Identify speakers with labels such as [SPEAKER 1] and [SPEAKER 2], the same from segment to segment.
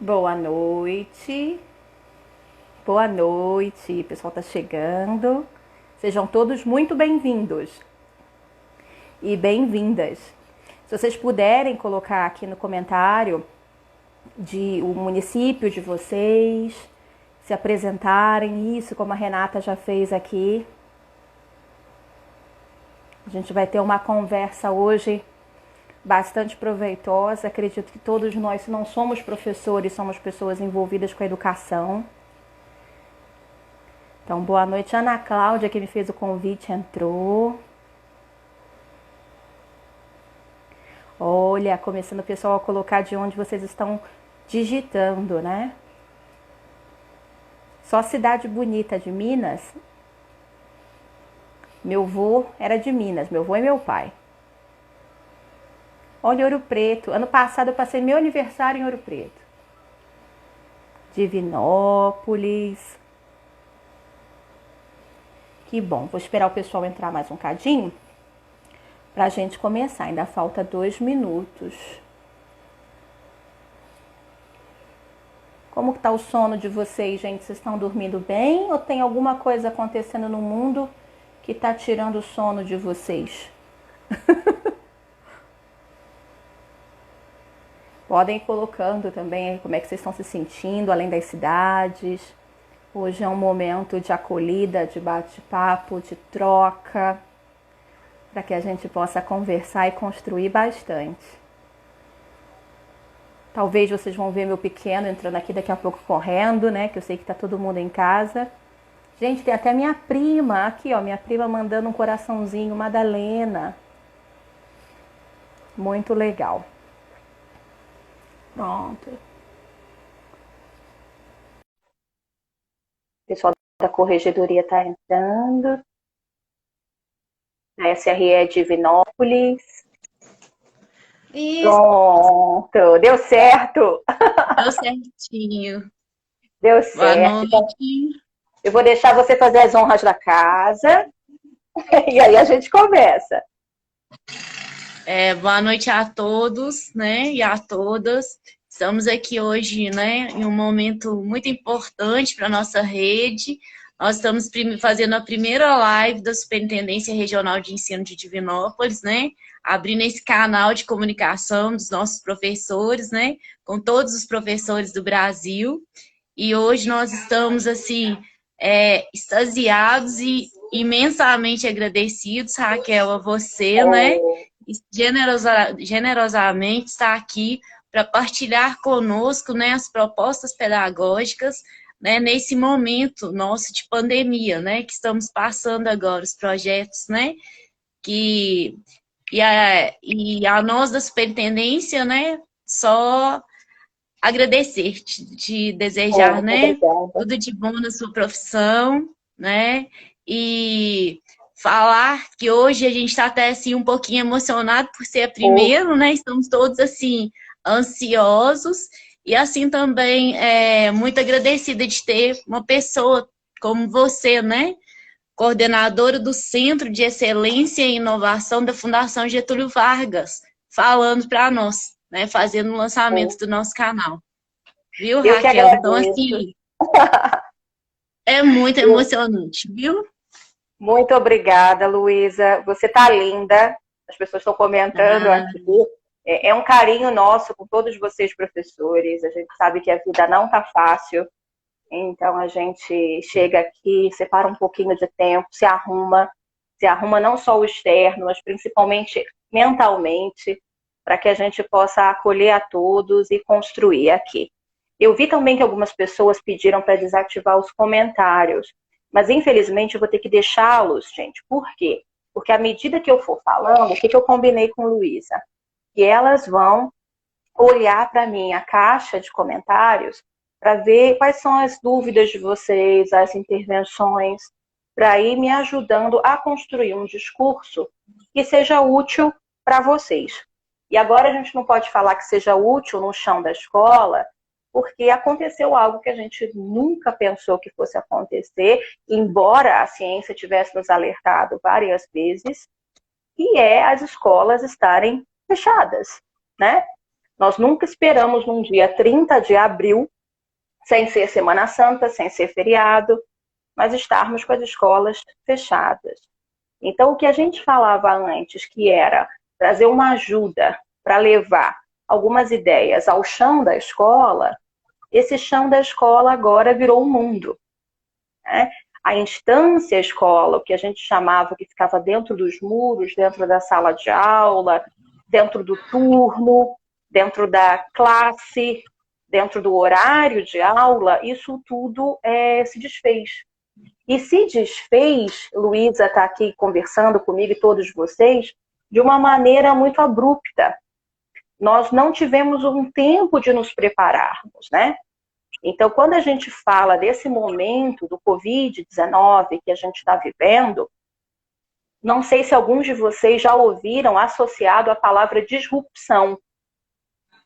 [SPEAKER 1] Boa noite. Boa noite. O pessoal está chegando. Sejam todos muito bem-vindos e bem-vindas. Se vocês puderem colocar aqui no comentário o município de vocês, se apresentarem, isso como a Renata já fez aqui. A gente vai ter uma conversa hoje bastante proveitosa. Acredito que todos nós, se não somos professores, somos pessoas envolvidas com a educação. Então, boa noite. Ana Cláudia, que me fez o convite, entrou. Olha, começando o pessoal a colocar de onde vocês estão digitando, né? Só cidade bonita de Minas. Meu avô era de Minas, meu avô e meu pai. Olha, Ouro Preto. Ano passado eu passei meu aniversário em Ouro Preto. Divinópolis. Que bom. Vou esperar o pessoal entrar mais um cadinho pra gente começar. Ainda falta 2 minutos. Como que tá o sono de vocês, gente? Vocês estão dormindo bem ou tem alguma coisa acontecendo no mundo que tá tirando o sono de vocês? Podem ir colocando também como é que vocês estão se sentindo, além das cidades. Hoje é um momento de acolhida, de bate-papo, de troca, para que a gente possa conversar e construir bastante. Talvez vocês vão ver meu pequeno entrando aqui daqui a pouco correndo, né? Que eu sei que tá todo mundo em casa. Gente, tem até minha prima, aqui ó, minha prima mandando um coraçãozinho, Madalena. Muito legal. Pronto. O pessoal da corregedoria está entrando. A SRE é Divinópolis.
[SPEAKER 2] Isso,
[SPEAKER 1] Pronto, deu certo.
[SPEAKER 2] deu certinho.
[SPEAKER 1] Deu
[SPEAKER 2] Boa
[SPEAKER 1] certo. Então,
[SPEAKER 2] noite.
[SPEAKER 1] eu vou deixar você fazer as honras da casa e aí a gente começa.
[SPEAKER 2] Boa noite a todos, né, e a todas. Estamos aqui hoje, né, em um momento muito importante para a nossa rede. Nós estamos fazendo a primeira live da Superintendência Regional de Ensino de Divinópolis, né, abrindo esse canal de comunicação dos nossos professores, né, com todos os professores do Brasil. E hoje nós estamos, assim, extasiados e imensamente agradecidos, Raquel, a você, né?
[SPEAKER 1] Oh,
[SPEAKER 2] Generosamente está aqui para partilhar conosco, né, as propostas pedagógicas, né, nesse momento nosso de pandemia, né, que estamos passando agora, os projetos, né, que, e a nós da superintendência, né, só agradecer, te desejar,
[SPEAKER 1] muito
[SPEAKER 2] né,
[SPEAKER 1] obrigada.
[SPEAKER 2] tudo de bom na sua profissão, né, e falar que hoje a gente está até, assim, um pouquinho emocionado por ser a
[SPEAKER 1] Oh,
[SPEAKER 2] primeiro, né, estamos todos, assim, ansiosos, e assim também muito agradecida de ter uma pessoa como você, né, coordenadora do Centro de Excelência e Inovação da Fundação Getúlio Vargas, falando para nós, né, fazendo o lançamento
[SPEAKER 1] oh.
[SPEAKER 2] do nosso canal. Viu,
[SPEAKER 1] Eu que
[SPEAKER 2] Raquel? Então,
[SPEAKER 1] agradeço.
[SPEAKER 2] assim, é muito emocionante, viu?
[SPEAKER 1] Muito obrigada, Luísa. Você tá linda. As pessoas estão comentando
[SPEAKER 2] Ah,
[SPEAKER 1] aqui. É um carinho nosso com todos vocês, professores. A gente sabe que a vida não tá fácil. Então a gente chega aqui, separa um pouquinho de tempo, se arruma não só o externo, mas principalmente mentalmente, para que a gente possa acolher a todos e construir aqui. Eu vi também que algumas pessoas pediram para desativar os comentários, mas infelizmente eu vou ter que deixá-los, gente. Por quê? Porque à medida que eu for falando, o que eu combinei com Luísa? Que elas vão olhar para mim a caixa de comentários para ver quais são as dúvidas de vocês, as intervenções, para ir me ajudando a construir um discurso que seja útil para vocês. E agora a gente não pode falar que seja útil no chão da escola, porque aconteceu algo que a gente nunca pensou que fosse acontecer, embora a ciência tivesse nos alertado várias vezes, que é as escolas estarem fechadas, né? Nós nunca esperamos num dia 30 de abril, sem ser Semana Santa, sem ser feriado, mas estarmos com as escolas fechadas. Então, o que a gente falava antes, que era trazer uma ajuda para levar algumas ideias ao chão da escola, esse chão da escola agora virou um mundo, né? A instância escola, o que a gente chamava, que ficava dentro dos muros, dentro da sala de aula, dentro do turno, dentro da classe, dentro do horário de aula, isso tudo se desfez. E se desfez, Luísa está aqui conversando comigo e todos vocês, de uma maneira muito abrupta. Nós não tivemos um tempo de nos prepararmos, né? Então, quando a gente fala desse momento do Covid-19 que a gente está vivendo, não sei se alguns de vocês já ouviram associado a palavra disrupção.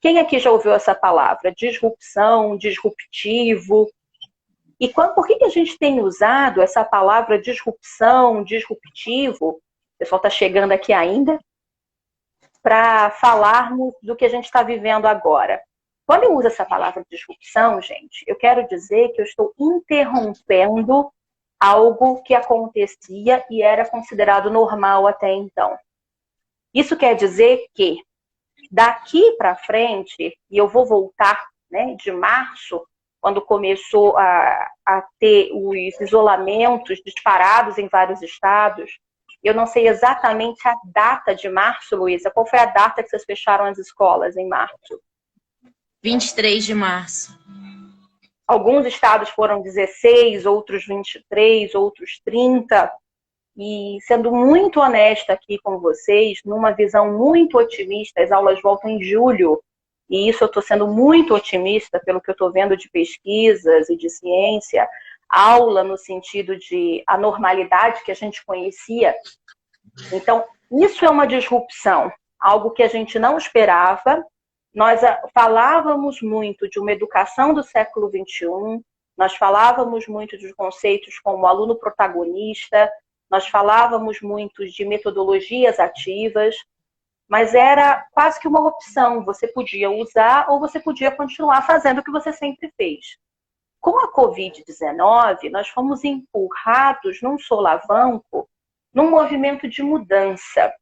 [SPEAKER 1] Quem aqui já ouviu essa palavra? Disrupção, disruptivo. E por que a gente tem usado essa palavra disrupção, disruptivo? O pessoal está chegando aqui ainda, para falarmos do que a gente está vivendo agora. Quando eu uso essa palavra disrupção, gente, eu quero dizer que eu estou interrompendo algo que acontecia e era considerado normal até então. Isso quer dizer que daqui para frente, e eu vou voltar, né, de março, quando começou a ter os isolamentos disparados em vários estados, eu não sei exatamente a data de março, Luísa. Qual foi a data que vocês fecharam as escolas em março?
[SPEAKER 2] 23 de março.
[SPEAKER 1] Alguns estados foram 16, outros 23, outros 30. E sendo muito honesta aqui com vocês, numa visão muito otimista, as aulas voltam em julho. E isso eu estou sendo muito otimista pelo que eu estou vendo de pesquisas e de ciência. Aula no sentido de a normalidade que a gente conhecia. Então, isso é uma disrupção, algo que a gente não esperava. Nós falávamos muito de uma educação do século XXI, nós falávamos muito de conceitos como aluno protagonista, nós falávamos muito de metodologias ativas, mas era quase que uma opção. Você podia usar ou você podia continuar fazendo o que você sempre fez. Com a Covid-19, nós fomos empurrados num solavanco, num movimento de mudança,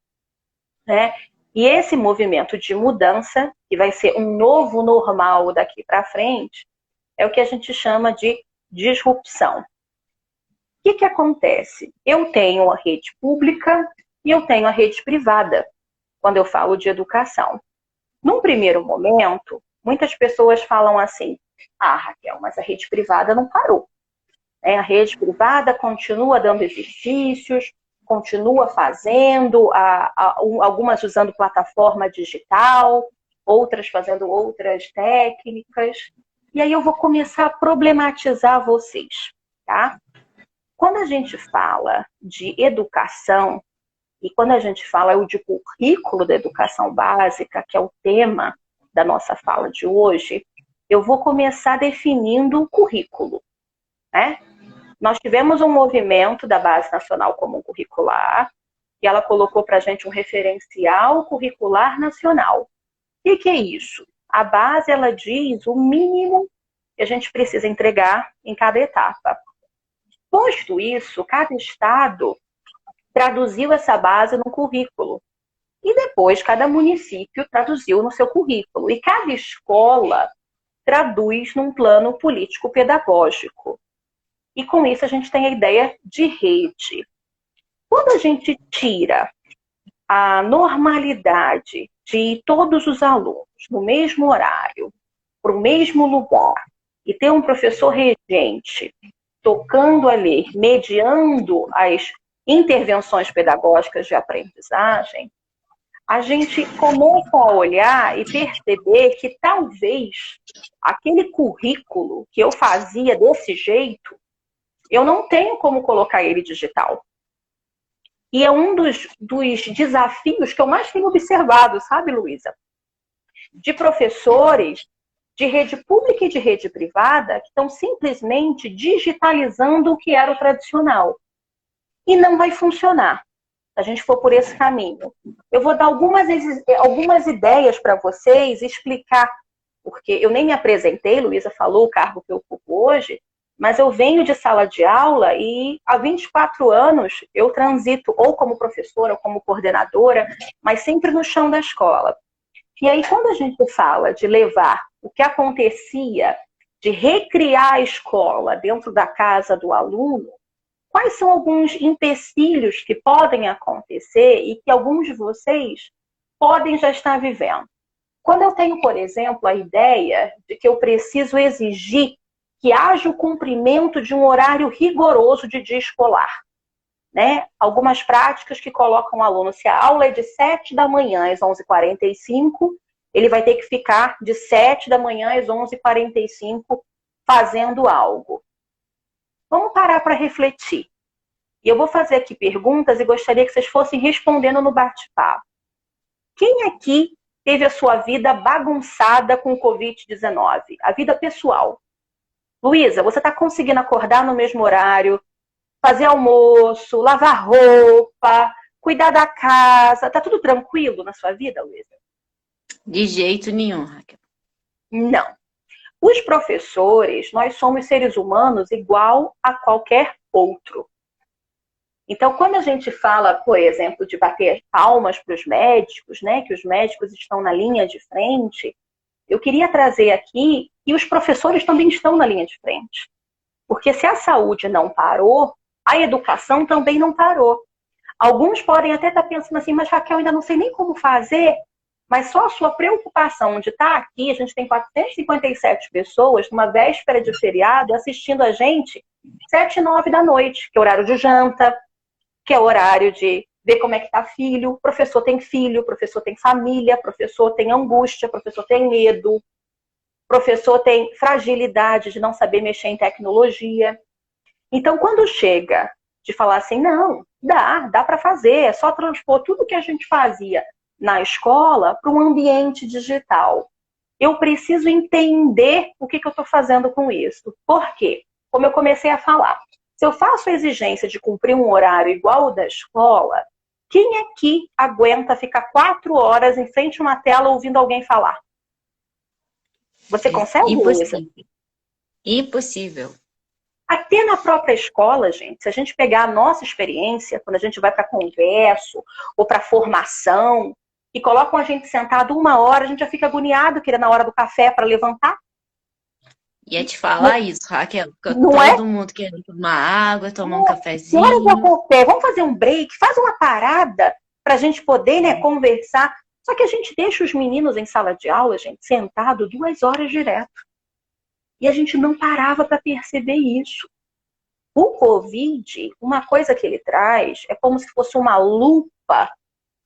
[SPEAKER 1] né? E esse movimento de mudança, que vai ser um novo normal daqui para frente, é o que a gente chama de disrupção. O que acontece? Eu tenho a rede pública e eu tenho a rede privada, quando eu falo de educação. Num primeiro momento, muitas pessoas falam assim: ah, Raquel, mas a rede privada não parou. A rede privada continua dando exercícios, continua fazendo, algumas usando plataforma digital, outras fazendo outras técnicas. E aí eu vou começar a problematizar vocês, tá? Quando a gente fala de educação, e quando a gente fala de currículo da educação básica, que é o tema da nossa fala de hoje, eu vou começar definindo o currículo, né? Nós tivemos um movimento da Base Nacional Comum Curricular, e ela colocou para a gente um referencial curricular nacional. O que é isso? A base, ela diz o mínimo que a gente precisa entregar em cada etapa. Posto isso, cada estado traduziu essa base no currículo. E depois, cada município traduziu no seu currículo. E cada escola traduz num plano político-pedagógico. E com isso a gente tem a ideia de rede. Quando a gente tira a normalidade de todos os alunos no mesmo horário, para o mesmo lugar, e ter um professor regente tocando ali, mediando as intervenções pedagógicas de aprendizagem, a gente começa a olhar e perceber que talvez aquele currículo que eu fazia desse jeito, eu não tenho como colocar ele digital. E é um dos desafios que eu mais tenho observado, sabe, Luísa? De professores de rede pública e de rede privada que estão simplesmente digitalizando o que era o tradicional. E não vai funcionar. se a gente for por esse caminho. Eu vou dar algumas ideias para vocês, explicar, porque eu nem me apresentei, Luísa falou o cargo que eu ocupo hoje, mas eu venho de sala de aula e há 24 anos eu transito ou como professora ou como coordenadora, mas sempre no chão da escola. E aí, quando a gente fala de levar o que acontecia, de recriar a escola dentro da casa do aluno, quais são alguns empecilhos que podem acontecer e que alguns de vocês podem já estar vivendo? Quando eu tenho, por exemplo, a ideia de que eu preciso exigir que haja o cumprimento de um horário rigoroso de dia escolar, né? Algumas práticas que colocam o aluno, se a aula é de 7 da manhã às 11h45, ele vai ter que ficar de 7 da manhã às 11h45 fazendo algo. Vamos parar para refletir. E eu vou fazer aqui perguntas e gostaria que vocês fossem respondendo no bate-papo. Quem aqui teve a sua vida bagunçada com o Covid-19? A vida pessoal. Luísa, você está conseguindo acordar no mesmo horário, fazer almoço, lavar roupa, cuidar da casa? Tá tudo tranquilo na sua vida, Luísa?
[SPEAKER 2] De jeito nenhum, Raquel.
[SPEAKER 1] Não. Os professores, nós somos seres humanos igual a qualquer outro. Então, quando a gente fala, por exemplo, de bater palmas para os médicos, né, que os médicos estão na linha de frente, eu queria trazer aqui que os professores também estão na linha de frente. Porque se a saúde não parou, a educação também não parou. Alguns podem até estar pensando assim, mas Raquel, ainda não sei nem como fazer, mas só a sua preocupação de estar aqui, a gente tem 457 pessoas numa véspera de feriado assistindo a gente 7, 9 da noite, que é horário de janta, que é horário de ver como é que está filho. O professor tem filho, o professor tem família, o professor tem angústia, o professor tem medo, o professor tem fragilidade de não saber mexer em tecnologia. Então, quando chega de falar assim, não, dá para fazer, é só transpor tudo que a gente fazia na escola para um ambiente digital. Eu preciso entender o que eu estou fazendo com isso. Por quê? Como eu comecei a falar, se eu faço a exigência de cumprir um horário igual ao da escola, quem aqui aguenta ficar 4 horas em frente a uma tela ouvindo alguém falar? Você consegue, Luísa?
[SPEAKER 2] Impossível.
[SPEAKER 1] Até na própria escola, gente, se a gente pegar a nossa experiência, quando a gente vai para congresso ou para formação, e colocam a gente sentado 1 hora, a gente já fica agoniado, querendo na hora do café para levantar.
[SPEAKER 2] Ia te falar isso, Raquel, porque
[SPEAKER 1] Não
[SPEAKER 2] todo mundo querendo tomar água, tomar um cafezinho.
[SPEAKER 1] Que hora do café? Vamos fazer um break, faz uma parada para a gente poder, né, conversar. Só que a gente deixa os meninos em sala de aula, gente, sentado 2 horas direto. E a gente não parava para perceber isso. O Covid, uma coisa que ele traz, é como se fosse uma lupa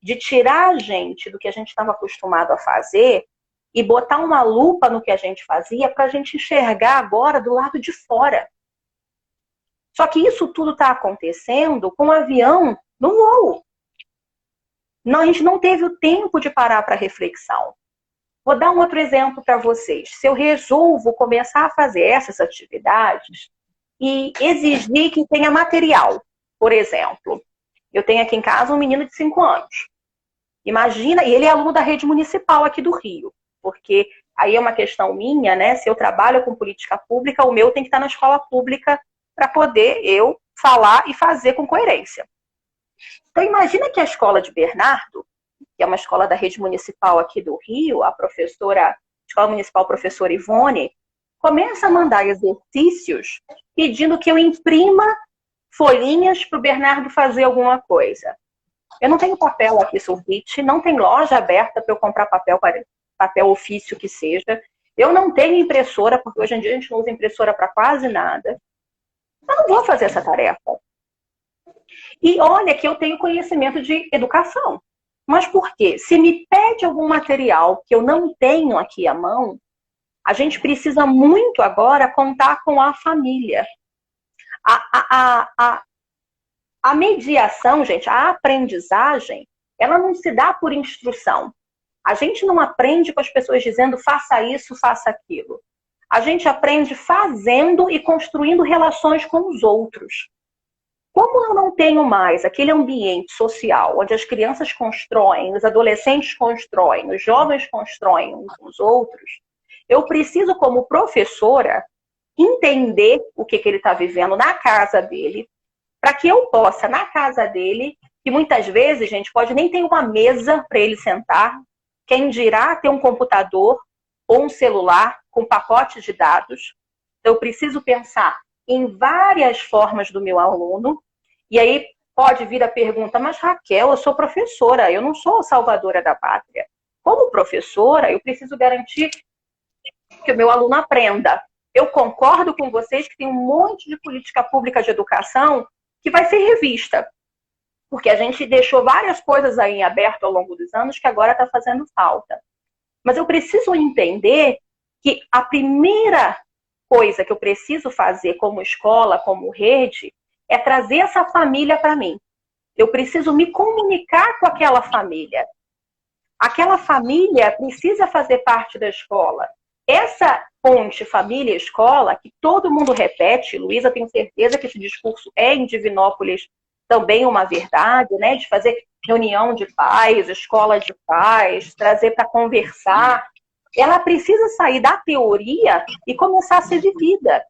[SPEAKER 1] de tirar a gente do que a gente estava acostumado a fazer e botar uma lupa no que a gente fazia para a gente enxergar agora do lado de fora. Só que isso tudo está acontecendo com o avião no voo. Não, a gente não teve o tempo de parar para reflexão. Vou dar um outro exemplo para vocês. Se eu resolvo começar a fazer essas atividades e exigir que tenha material, por exemplo, eu tenho aqui em casa um menino de 5 anos. Imagina, e ele é aluno da rede municipal aqui do Rio, porque aí é uma questão minha, né? Se eu trabalho com política pública, o meu tem que estar na escola pública para poder eu falar e fazer com coerência. Então, imagina que a escola de Bernardo, que é uma escola da rede municipal aqui do Rio, a escola municipal professora Ivone, começa a mandar exercícios pedindo que eu imprima folhinhas para o Bernardo fazer alguma coisa. Eu não tenho papel aqui, sulfite, não tem loja aberta para eu comprar papel ofício que seja. Eu não tenho impressora, porque hoje em dia a gente não usa impressora para quase nada. Eu não vou fazer essa tarefa. E olha que eu tenho conhecimento de educação. Mas por quê? Se me pede algum material que eu não tenho aqui à mão, a gente precisa muito agora contar com a família. A mediação, gente, a aprendizagem, ela não se dá por instrução. A gente não aprende com as pessoas dizendo faça isso, faça aquilo. A gente aprende fazendo e construindo relações com os outros. Como eu não tenho mais aquele ambiente social onde as crianças constroem, os adolescentes constroem, os jovens constroem uns com os outros, eu preciso, como professora, entender o que ele está vivendo na casa dele, para que eu possa, na casa dele, que muitas vezes, gente, pode nem ter uma mesa para ele sentar, quem dirá ter um computador ou um celular com pacotes de dados. Então, eu preciso pensar em várias formas do meu aluno, e aí pode vir a pergunta, mas Raquel, eu sou professora, eu não sou salvadora da pátria. Como professora, eu preciso garantir que o meu aluno aprenda. Eu concordo com vocês que tem um monte de política pública de educação que vai ser revista, porque a gente deixou várias coisas aí em aberto ao longo dos anos que agora está fazendo falta. Mas eu preciso entender que a primeira coisa que eu preciso fazer como escola, como rede, é trazer essa família para mim. Eu preciso me comunicar com aquela família. Aquela família precisa fazer parte da escola. Essa ponte família-escola, que todo mundo repete, Luísa, tenho certeza que esse discurso é em Divinópolis também uma verdade, né? De fazer reunião de pais, escola de pais, trazer para conversar. Ela precisa sair da teoria e começar a ser vivida.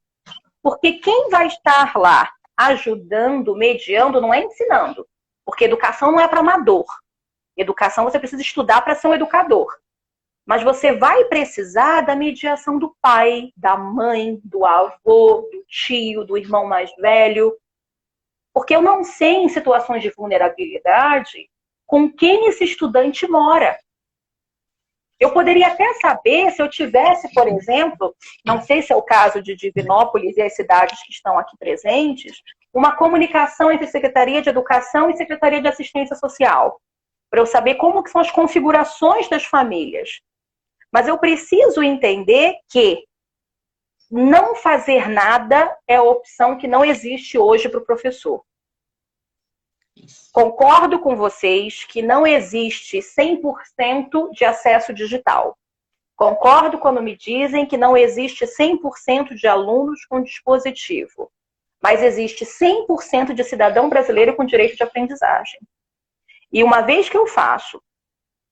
[SPEAKER 1] Porque quem vai estar lá ajudando, mediando, não é ensinando. Porque educação não é para amador. Educação você precisa estudar para ser um educador. Mas você vai precisar da mediação do pai, da mãe, do avô, do tio, do irmão mais velho. Porque eu não sei, em situações de vulnerabilidade, com quem esse estudante mora. Eu poderia até saber se eu tivesse, por exemplo, não sei se é o caso de Divinópolis e as cidades que estão aqui presentes, uma comunicação entre Secretaria de Educação e Secretaria de Assistência Social, para eu saber como que são as configurações das famílias. Mas eu preciso entender que não fazer nada é a opção que não existe hoje para o professor. Concordo com vocês que não existe 100% de acesso digital. Concordo quando me dizem que não existe 100% de alunos com dispositivo. Mas existe 100% de cidadão brasileiro com direito de aprendizagem. E uma vez que eu faço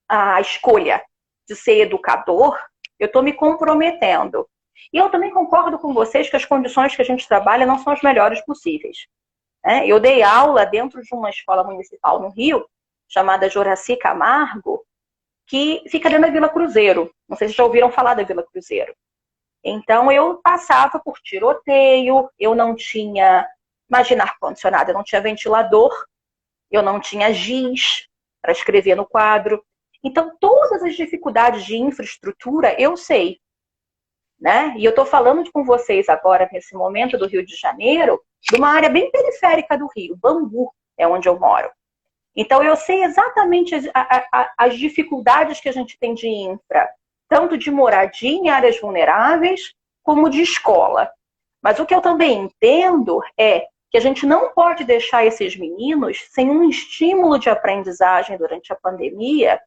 [SPEAKER 1] a escolha de ser educador, eu estou me comprometendo. E eu também concordo com vocês que as condições que a gente trabalha não são as melhores possíveis. Eu dei aula dentro de uma escola municipal no Rio, chamada Joraci Camargo, que fica dentro da Vila Cruzeiro. Não sei se já ouviram falar da Vila Cruzeiro. Então, eu passava por tiroteio, eu não tinha, imagina, ar-condicionado, eu não tinha ventilador, eu não tinha giz para escrever no quadro. Então, todas as dificuldades de infraestrutura, eu sei. Né? E eu estou falando com vocês agora, nesse momento do Rio de Janeiro, de uma área bem periférica do Rio, Bangu é onde eu moro. Então, eu sei exatamente as dificuldades que a gente tem de infra, tanto de moradia em áreas vulneráveis, como de escola. Mas o que eu também entendo é que a gente não pode deixar esses meninos sem um estímulo de aprendizagem durante a pandemia,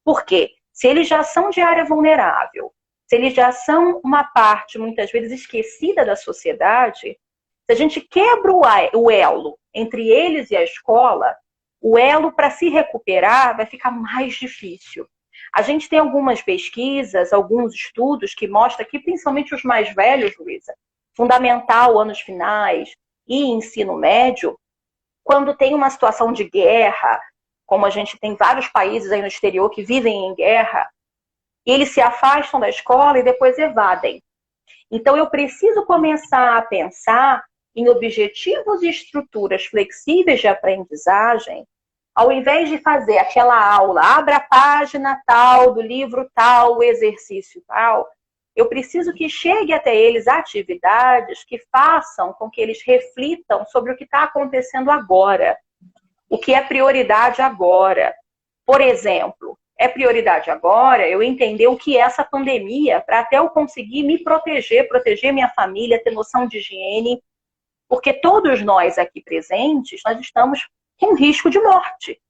[SPEAKER 1] porque se eles já são de área vulnerável, se eles já são uma parte, muitas vezes, esquecida da sociedade, se a gente quebra o elo entre eles e a escola, o elo para se recuperar vai ficar mais difícil. A gente tem algumas pesquisas, alguns estudos que mostram que, principalmente os mais velhos, Luísa, fundamental, anos finais e ensino médio, quando tem uma situação de guerra, como a gente tem vários países aí no exterior que vivem em guerra, eles se afastam da escola e depois evadem. Então, eu preciso começar a pensar em objetivos e estruturas flexíveis de aprendizagem, ao invés de fazer aquela aula, abra a página tal, do livro tal, o exercício tal, eu preciso que chegue até eles atividades que façam com que eles reflitam sobre o que está acontecendo agora, o que é prioridade agora. Por exemplo, é prioridade agora eu entender o que é essa pandemia, para até eu conseguir me proteger minha família, ter noção de higiene, porque todos nós aqui presentes, nós estamos com risco de morte.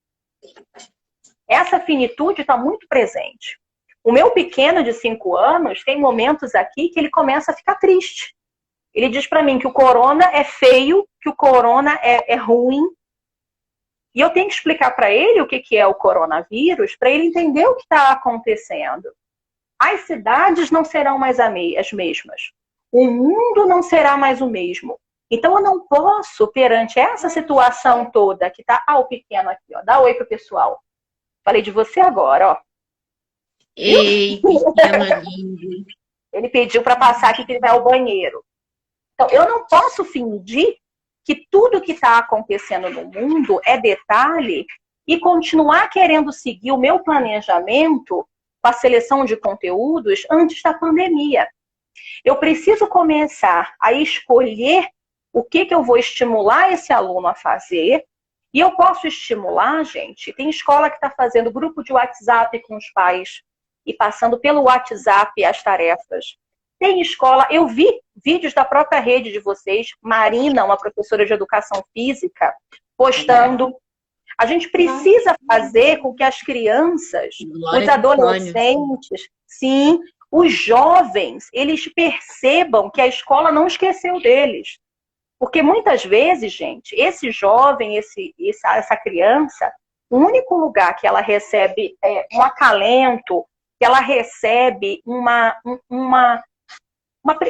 [SPEAKER 1] Essa finitude está muito presente. O meu pequeno de 5 anos tem momentos aqui que ele começa a ficar triste. Ele diz para mim que o corona é feio, que o corona é ruim. E eu tenho que explicar para ele o que é o coronavírus, para ele entender o que está acontecendo. As cidades não serão mais as mesmas. O mundo não será mais o mesmo. Então eu não posso, perante essa situação toda que está... Ah, o pequeno aqui, ó. Dá oi pro pessoal. Falei de você agora, ó.
[SPEAKER 2] Ei, pequeno lindo.
[SPEAKER 1] Ele pediu para passar aqui que ele vai ao banheiro. Então, eu não posso fingir que tudo que está acontecendo no mundo é detalhe e continuar querendo seguir o meu planejamento com a seleção de conteúdos antes da pandemia. Eu preciso começar a escolher o que eu vou estimular esse aluno a fazer. E eu posso estimular, gente, tem escola que está fazendo grupo de WhatsApp com os pais e passando pelo WhatsApp as tarefas. Tem escola, eu vi vídeos da própria rede de vocês, Marina, uma professora de educação física, postando. A gente precisa fazer com que as crianças, os adolescentes, sim, os jovens, eles percebam que a escola não esqueceu deles. Porque muitas vezes, gente, esse jovem, essa criança, o único lugar que ela recebe um acalento, que ela recebe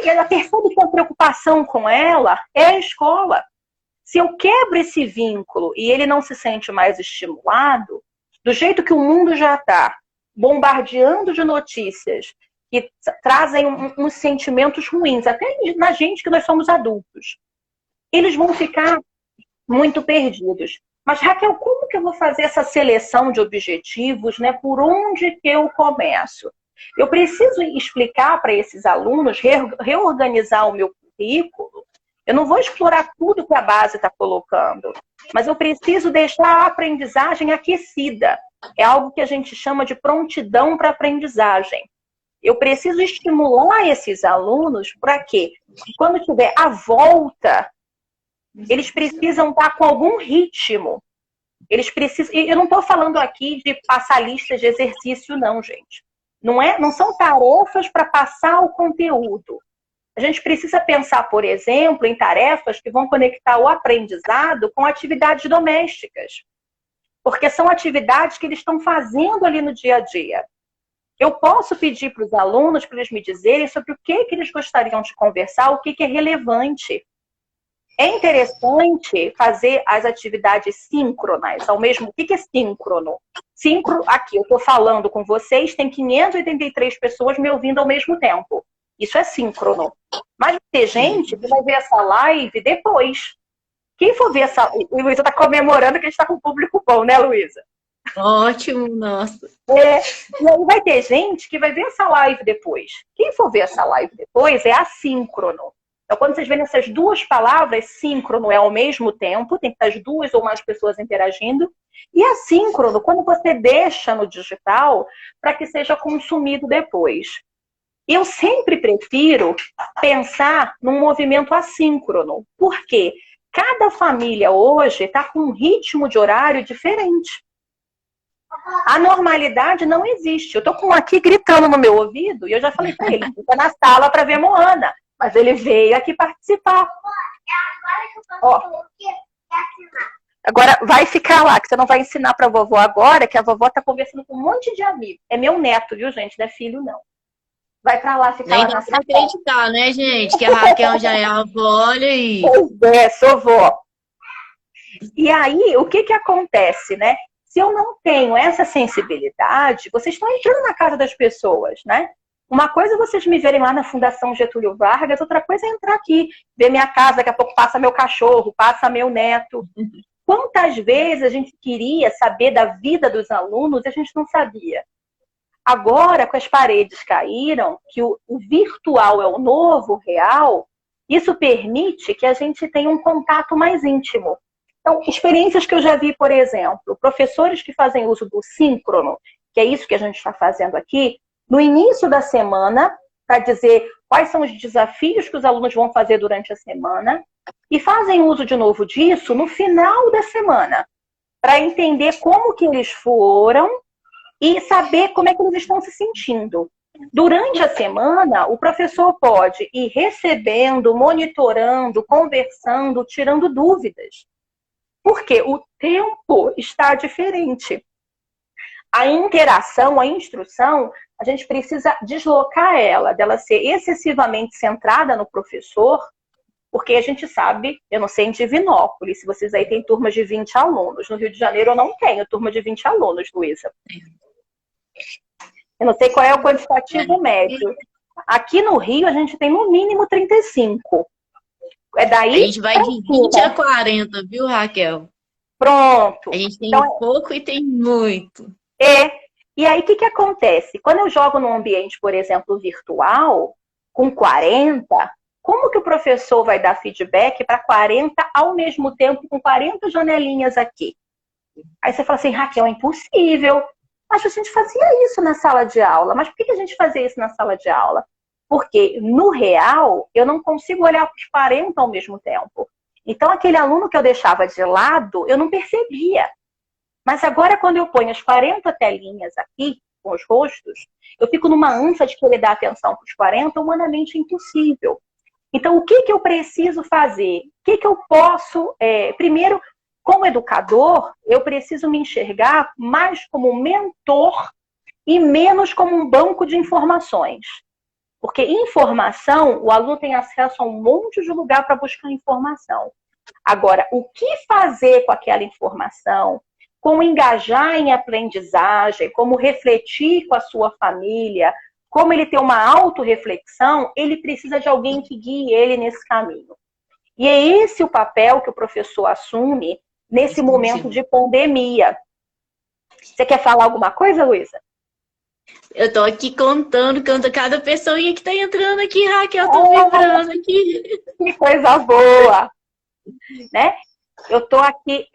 [SPEAKER 1] ela percebe que a preocupação com ela é a escola. Se eu quebro esse vínculo e ele não se sente mais estimulado, do jeito que o mundo já está, bombardeando de notícias que trazem uns sentimentos ruins, até na gente que nós somos adultos, eles vão ficar muito perdidos. Mas, Raquel, como que eu vou fazer essa seleção de objetivos, né? Por onde que eu começo? Eu preciso explicar para esses alunos, reorganizar o meu currículo. Eu não vou explorar tudo que a base está colocando, mas eu preciso deixar a aprendizagem aquecida. É algo que a gente chama de prontidão para aprendizagem. Eu preciso estimular esses alunos para quê? Quando tiver a volta, eles precisam estar com algum ritmo. Eles precisam. Eu não estou falando aqui de passar listas de exercício, não, gente. Não são tarefas para passar o conteúdo. A gente precisa pensar, por exemplo, em tarefas que vão conectar o aprendizado com atividades domésticas. Porque são atividades que eles estão fazendo ali no dia a dia. Eu posso pedir para os alunos para eles me dizerem sobre o que eles gostariam de conversar, o que é relevante. É interessante fazer as atividades síncronas ao mesmo. O que é síncrono? Síncrono, aqui, eu estou falando com vocês, tem 583 pessoas me ouvindo ao mesmo tempo. Isso é síncrono. Mas vai ter gente que vai ver essa live depois. Quem for ver essa... Luísa está comemorando que a gente está com um público bom, né, Luísa?
[SPEAKER 2] Ótimo, nossa.
[SPEAKER 1] E aí vai ter gente que vai ver essa live depois. Quem for ver essa live depois é assíncrono. Então, quando vocês verem essas duas palavras, síncrono é ao mesmo tempo, tem que estar as duas ou mais pessoas interagindo, e assíncrono, quando você deixa no digital para que seja consumido depois. Eu sempre prefiro pensar num movimento assíncrono, porque cada família hoje está com um ritmo de horário diferente. A normalidade não existe. Eu estou com um aqui gritando no meu ouvido e eu já falei para ele, fica na sala para ver Moana. Mas ele veio aqui participar. Ó. Agora vai ficar lá, que você não vai ensinar para a vovó agora, que a vovó está conversando com um monte de amigos. É meu neto, viu, gente? Não é filho, não. Vai para lá, ficar lá na sala.
[SPEAKER 2] Nem dá pra acreditar, né, gente? Que a Raquel já é avó, olha aí.
[SPEAKER 1] Pois é, sou vó. E aí, o que acontece, né? Se eu não tenho essa sensibilidade, vocês estão entrando na casa das pessoas, né? Uma coisa é vocês me verem lá na Fundação Getúlio Vargas, outra coisa é entrar aqui, ver minha casa, daqui a pouco passa meu cachorro, passa meu neto. Quantas vezes a gente queria saber da vida dos alunos e a gente não sabia? Agora, com as paredes caíram, que o virtual é o novo real, isso permite que a gente tenha um contato mais íntimo. Então, experiências que eu já vi, por exemplo, professores que fazem uso do síncrono, que é isso que a gente está fazendo aqui, no início da semana, para dizer quais são os desafios que os alunos vão fazer durante a semana, e fazem uso de novo disso no final da semana, para entender como que eles foram e saber como é que eles estão se sentindo. Durante a semana, o professor pode ir recebendo, monitorando, conversando, tirando dúvidas. Porque o tempo está diferente. A interação, a instrução, a gente precisa deslocar ela, dela ser excessivamente centrada no professor, porque a gente sabe, eu não sei em Divinópolis, se vocês aí têm turmas de 20 alunos. No Rio de Janeiro eu não tenho turma de 20 alunos, Luísa. Eu não sei qual é o quantitativo médio. Aqui no Rio a gente tem no mínimo 35. É daí
[SPEAKER 2] A gente vai de 20 a 40, viu, Raquel?
[SPEAKER 1] Pronto.
[SPEAKER 2] A gente tem
[SPEAKER 1] então,
[SPEAKER 2] pouco e tem muito.
[SPEAKER 1] E aí o que acontece? Quando eu jogo num ambiente, por exemplo, virtual, com 40, como que o professor vai dar feedback para 40 ao mesmo tempo, com 40 janelinhas aqui? Aí você fala assim, Raquel, é impossível. Mas a gente fazia isso na sala de aula. Mas por que a gente fazia isso na sala de aula? Porque no real, eu não consigo olhar para os 40 ao mesmo tempo. Então, aquele aluno que eu deixava de lado, eu não percebia. Mas agora, quando eu ponho as 40 telinhas aqui, com os rostos, eu fico numa ânsia de querer dar atenção para os 40, humanamente impossível. Então, o que eu preciso fazer? O que eu posso... primeiro, como educador, eu preciso me enxergar mais como mentor e menos como um banco de informações. Porque informação, o aluno tem acesso a um monte de lugar para buscar informação. Agora, o que fazer com aquela informação? Como engajar em aprendizagem, como refletir com a sua família, como ele ter uma autorreflexão, ele precisa de alguém que guie ele nesse caminho. E é esse o papel que o professor assume nesse momento de pandemia. Você quer falar alguma coisa, Luísa?
[SPEAKER 2] Eu tô aqui contando cada pessoinha que tá entrando aqui, Raquel, eu tô vibrando aqui.
[SPEAKER 1] Que coisa boa! Né? Eu tô aqui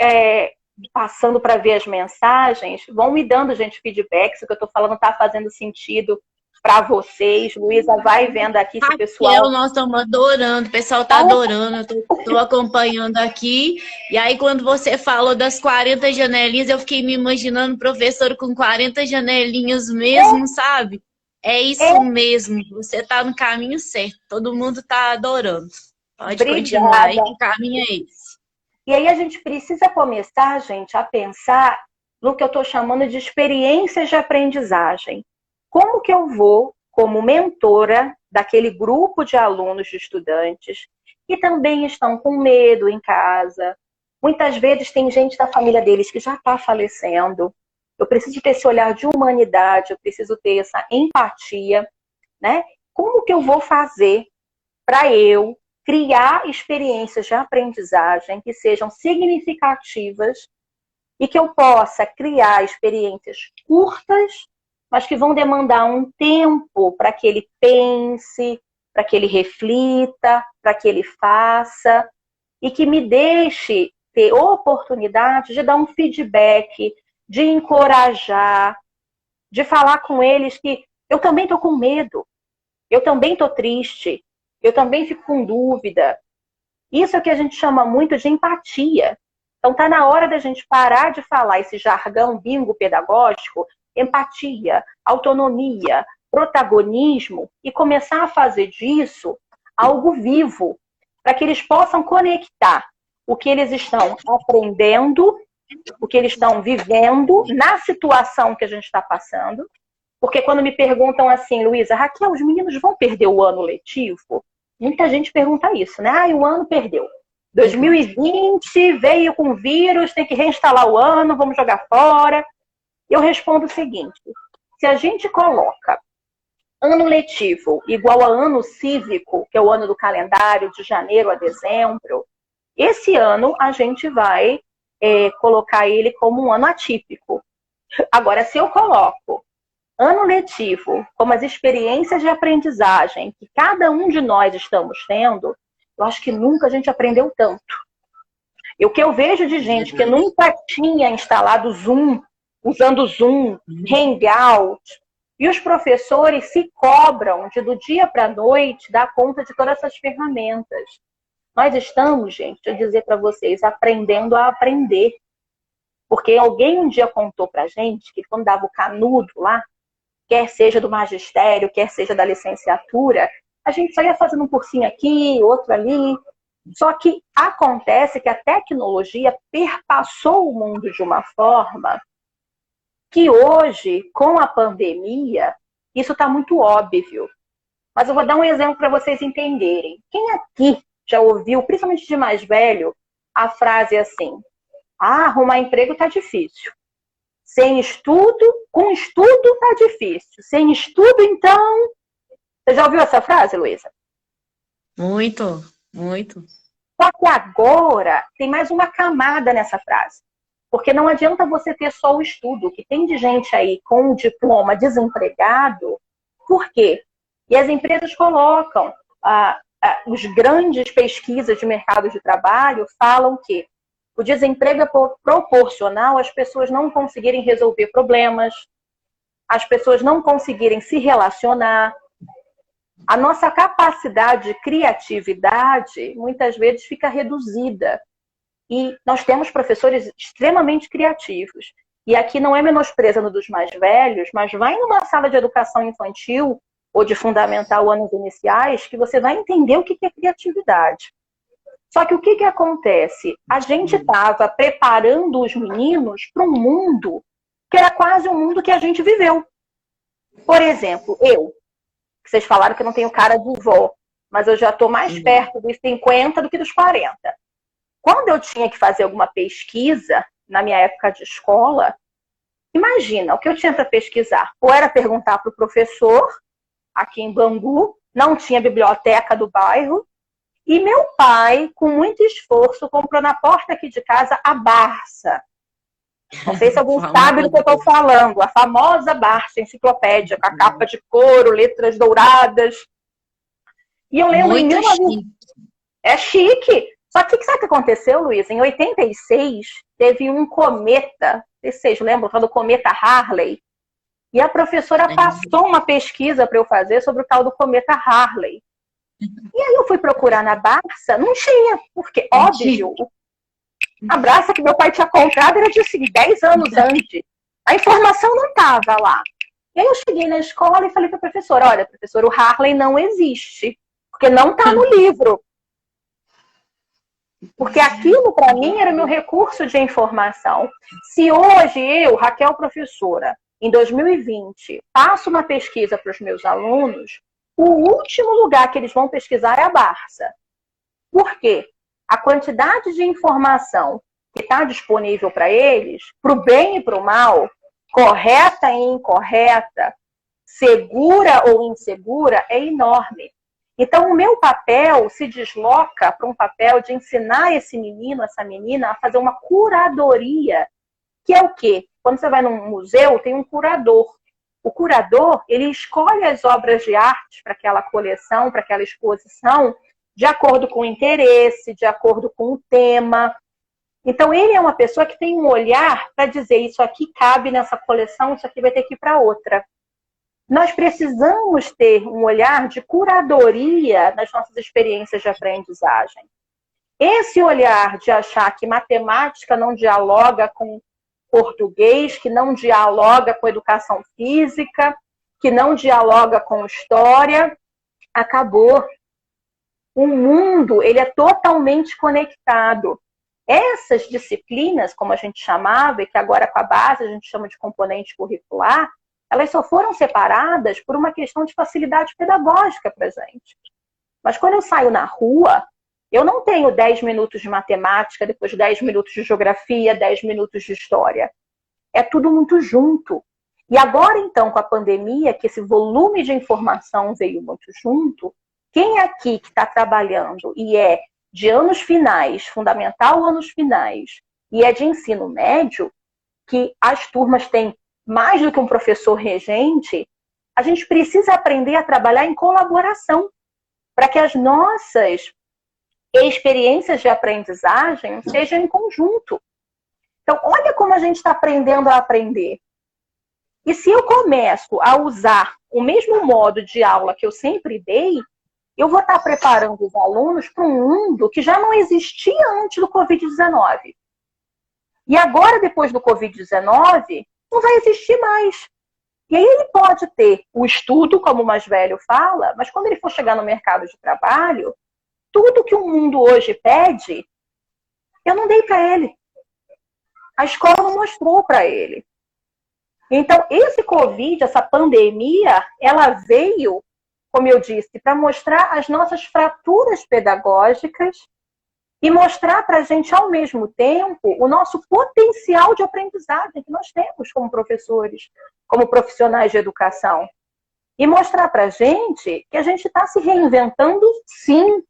[SPEAKER 1] passando para ver as mensagens. Vão me dando, gente, feedback, se o que eu tô falando tá fazendo sentido para vocês. Luísa, vai vendo aqui se o pessoal...
[SPEAKER 2] Nós estamos adorando, o pessoal tá adorando, eu tô acompanhando aqui. E aí, quando você falou das 40 janelinhas, eu fiquei me imaginando o professor com 40 janelinhas mesmo, sabe? É isso mesmo, você tá no caminho certo, todo mundo tá adorando. Pode continuar aí, que caminho é esse?
[SPEAKER 1] E aí a gente precisa começar, gente, a pensar no que eu estou chamando de experiências de aprendizagem. Como que eu vou, como mentora daquele grupo de alunos, de estudantes, que também estão com medo em casa. Muitas vezes tem gente da família deles que já está falecendo. Eu preciso ter esse olhar de humanidade, eu preciso ter essa empatia, né? Como que eu vou fazer para eu criar experiências de aprendizagem que sejam significativas e que eu possa criar experiências curtas, mas que vão demandar um tempo para que ele pense, para que ele reflita, para que ele faça, e que me deixe ter oportunidade de dar um feedback, de encorajar, de falar com eles que eu também estou com medo, eu também estou triste, eu também fico com dúvida. Isso é o que a gente chama muito de empatia. Então está na hora da gente parar de falar esse jargão bingo pedagógico, empatia, autonomia, protagonismo, e começar a fazer disso algo vivo, para que eles possam conectar o que eles estão aprendendo, o que eles estão vivendo na situação que a gente está passando. Porque quando me perguntam assim, Luísa, Raquel, os meninos vão perder o ano letivo? Muita gente pergunta isso, né? O ano perdeu. 2020 veio com vírus, tem que reinstalar o ano, vamos jogar fora. Eu respondo o seguinte, se a gente coloca ano letivo igual a ano cívico, que é o ano do calendário, de janeiro a dezembro, esse ano a gente vai colocar ele como um ano atípico. Agora, se eu coloco ano letivo, como as experiências de aprendizagem que cada um de nós estamos tendo, eu acho que nunca a gente aprendeu tanto. E o que eu vejo de gente que nunca tinha instalado Zoom, usando Zoom, Hangout, e os professores se cobram de do dia para a noite dar conta de todas essas ferramentas. Nós estamos, gente, eu dizer para vocês, aprendendo a aprender. Porque alguém um dia contou pra gente que quando dava o canudo lá, quer seja do magistério, quer seja da licenciatura, a gente só ia fazendo um cursinho aqui, outro ali. Só que acontece que a tecnologia perpassou o mundo de uma forma que hoje, com a pandemia, isso está muito óbvio. Mas eu vou dar um exemplo para vocês entenderem. Quem aqui já ouviu, principalmente de mais velho, a frase assim: arrumar emprego está difícil. Sem estudo, com estudo está difícil. Sem estudo, então... Você já ouviu essa frase, Luísa?
[SPEAKER 2] Muito, muito.
[SPEAKER 1] Só que agora tem mais uma camada nessa frase. Porque não adianta você ter só o estudo, que tem de gente aí com um diploma desempregado. Por quê? E as empresas colocam, os grandes pesquisas de mercado de trabalho falam que o desemprego é proporcional às pessoas não conseguirem resolver problemas, às pessoas não conseguirem se relacionar. A nossa capacidade de criatividade, muitas vezes, fica reduzida. E nós temos professores extremamente criativos. E aqui não é menosprezando dos mais velhos, mas vai numa sala de educação infantil ou de fundamental anos iniciais que você vai entender o que é criatividade. Só que o que acontece? A gente estava preparando os meninos para um mundo que era quase um mundo que a gente viveu. Por exemplo, eu, que vocês falaram que eu não tenho cara de vó, mas eu já estou mais perto dos 50 do que dos 40. Quando eu tinha que fazer alguma pesquisa, na minha época de escola, imagina, o que eu tinha para pesquisar? Ou era perguntar para o professor, aqui em Bangu, não tinha biblioteca do bairro, e meu pai, com muito esforço, comprou na porta aqui de casa a Barça. Não sei se alguém sabe do que eu estou falando. A famosa Barça, enciclopédia, com a capa de couro, letras douradas. E eu lembro
[SPEAKER 2] muito chique.
[SPEAKER 1] É chique. Só que sabe o que aconteceu, Luiz? Em 86, teve um cometa, não sei se vocês lembram, do cometa Harley. E a professora passou uma pesquisa para eu fazer sobre o tal do cometa Harley. E aí eu fui procurar na Barça, não tinha, porque, óbvio, a Barça que meu pai tinha comprado era de assim, 10 anos antes. A informação não estava lá. E aí eu cheguei na escola e falei para a professora, olha, professora, o Harley não existe, porque não está no livro. Porque aquilo, para mim, era o meu recurso de informação. Se hoje eu, Raquel professora, em 2020, passo uma pesquisa para os meus alunos, o último lugar que eles vão pesquisar é a Barça. Por quê? A quantidade de informação que está disponível para eles, para o bem e para o mal, correta e incorreta, segura ou insegura, é enorme. Então, o meu papel se desloca para um papel de ensinar esse menino, essa menina, a fazer uma curadoria, que é o quê? Quando você vai num museu, tem um curador. O curador, ele escolhe as obras de arte para aquela coleção, para aquela exposição, de acordo com o interesse, de acordo com o tema. Então, ele é uma pessoa que tem um olhar para dizer isso aqui cabe nessa coleção, isso aqui vai ter que ir para outra. Nós precisamos ter um olhar de curadoria nas nossas experiências de aprendizagem. Esse olhar de achar que matemática não dialoga com português, que não dialoga com educação física, que não dialoga com história, acabou. O mundo, ele é totalmente conectado. Essas disciplinas, como a gente chamava, e que agora com a base a gente chama de componente curricular, elas só foram separadas por uma questão de facilidade pedagógica para a gente. Mas quando eu saio na rua, eu não tenho 10 minutos de matemática, depois 10 minutos de geografia, 10 minutos de história. É tudo muito junto. E agora, então, com a pandemia, que esse volume de informação veio muito junto, quem aqui que está trabalhando e é de anos finais, fundamental anos finais, e é de ensino médio, que as turmas têm mais do que um professor regente, a gente precisa aprender a trabalhar em colaboração para que as nossas experiências de aprendizagem sejam em conjunto. Então, olha como a gente está aprendendo a aprender. E se eu começo a usar o mesmo modo de aula que eu sempre dei, eu vou estar preparando os alunos para um mundo que já não existia antes do Covid-19. E agora, depois do Covid-19, não vai existir mais. E aí ele pode ter o estudo, como o mais velho fala, mas quando ele for chegar no mercado de trabalho, tudo que o mundo hoje pede, eu não dei para ele. A escola não mostrou para ele. Então, esse Covid, essa pandemia, ela veio, como eu disse, para mostrar as nossas fraturas pedagógicas e mostrar para a gente, ao mesmo tempo, o nosso potencial de aprendizagem que nós temos como professores, como profissionais de educação. E mostrar para a gente que a gente está se reinventando, sim.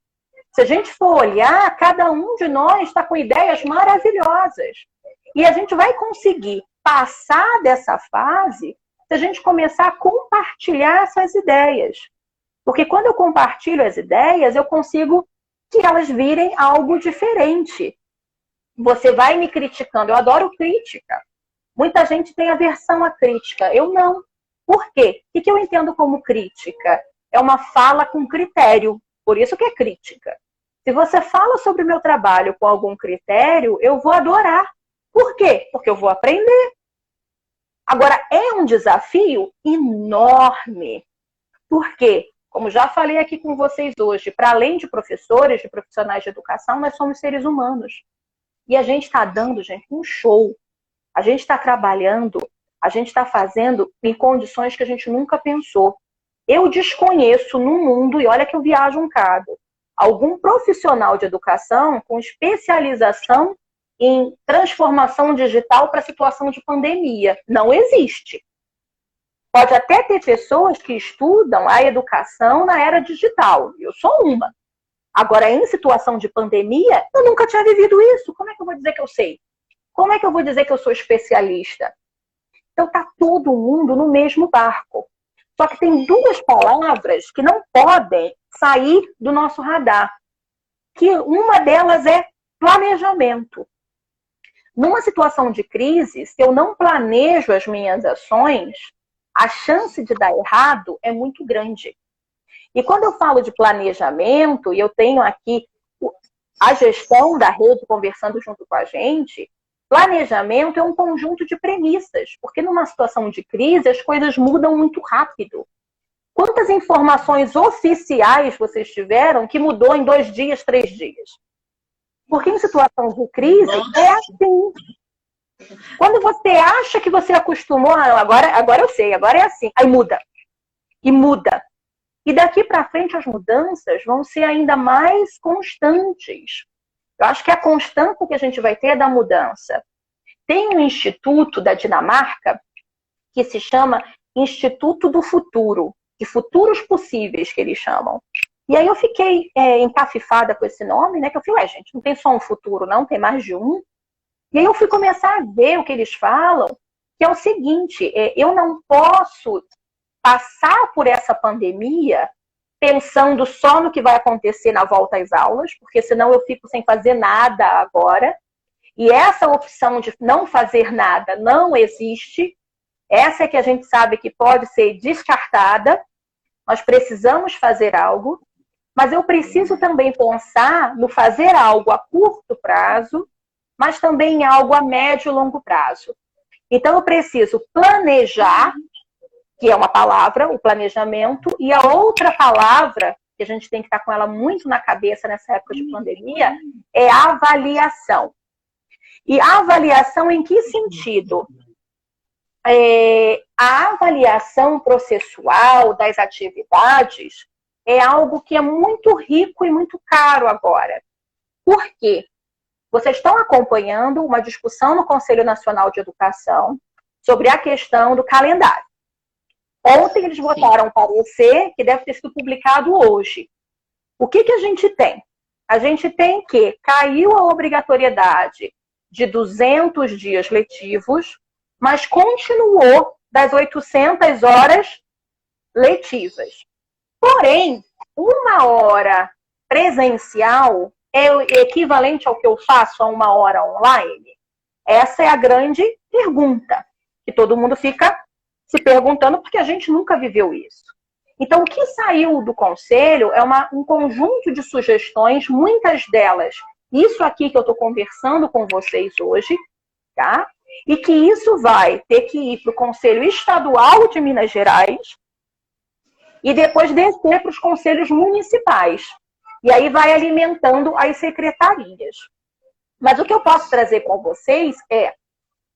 [SPEAKER 1] Se a gente for olhar, cada um de nós está com ideias maravilhosas. E a gente vai conseguir passar dessa fase se a gente começar a compartilhar essas ideias. Porque quando eu compartilho as ideias, eu consigo que elas virem algo diferente. Você vai me criticando. Eu adoro crítica. Muita gente tem aversão à crítica. Eu não. Por quê? O que eu entendo como crítica? É uma fala com critério. Por isso que é crítica. Se você fala sobre o meu trabalho com algum critério, eu vou adorar. Por quê? Porque eu vou aprender. Agora, é um desafio enorme. Por quê? Como já falei aqui com vocês hoje, para além de professores, de profissionais de educação, nós somos seres humanos. E a gente está dando, gente, um show. A gente está trabalhando, a gente está fazendo em condições que a gente nunca pensou. Eu desconheço no mundo, e olha que eu viajo um bocado, algum profissional de educação com especialização em transformação digital para a situação de pandemia. Não existe. Pode até ter pessoas que estudam a educação na era digital. Eu sou uma. Agora, em situação de pandemia, eu nunca tinha vivido isso. Como é que eu vou dizer que eu sei? Como é que eu vou dizer que eu sou especialista? Então, está todo mundo no mesmo barco. Só que tem duas palavras que não podem sair do nosso radar. Que uma delas é planejamento. Numa situação de crise, se eu não planejo as minhas ações, a chance de dar errado é muito grande. E quando eu falo de planejamento, e eu tenho aqui a gestão da rede conversando junto com a gente, planejamento é um conjunto de premissas, porque numa situação de crise as coisas mudam muito rápido. Quantas informações oficiais vocês tiveram que mudou em 2 dias, 3 dias? Porque em situação de crise é assim. Quando você acha que você acostumou, agora eu sei, agora é assim, aí muda. E muda. E daqui para frente as mudanças vão ser ainda mais constantes. Eu acho que a constância que a gente vai ter é da mudança. Tem um instituto da Dinamarca que se chama Instituto do Futuro, de futuros possíveis, que eles chamam. E aí eu fiquei encafifada com esse nome, né? Que eu falei, gente, não tem só um futuro, não, tem mais de um. E aí eu fui começar a ver o que eles falam, que é o seguinte, eu não posso passar por essa pandemia pensando só no que vai acontecer na volta às aulas, porque senão eu fico sem fazer nada agora. E essa opção de não fazer nada não existe. Essa é que a gente sabe que pode ser descartada. Nós precisamos fazer algo, mas eu preciso também pensar no fazer algo a curto prazo, mas também em algo a médio e longo prazo. Então eu preciso planejar, que é uma palavra, o planejamento, e a outra palavra, que a gente tem que estar com ela muito na cabeça nessa época de pandemia, é avaliação. E a avaliação em que sentido? A avaliação processual das atividades é algo que é muito rico e muito caro agora. Por quê? Vocês estão acompanhando uma discussão no Conselho Nacional de Educação sobre a questão do calendário. Ontem eles votaram um parecer que deve ter sido publicado hoje. O que a gente tem? A gente tem que caiu a obrigatoriedade de 200 dias letivos, mas continuou das 800 horas letivas. Porém, 1 hora presencial é equivalente ao que eu faço a 1 hora online? Essa é a grande pergunta, que todo mundo fica se perguntando, porque a gente nunca viveu isso. Então, o que saiu do Conselho é um conjunto de sugestões, muitas delas, isso aqui que eu estou conversando com vocês hoje, tá? e que isso vai ter que ir para o Conselho Estadual de Minas Gerais e depois descer para os conselhos municipais. E aí vai alimentando as secretarias. Mas o que eu posso trazer para vocês é,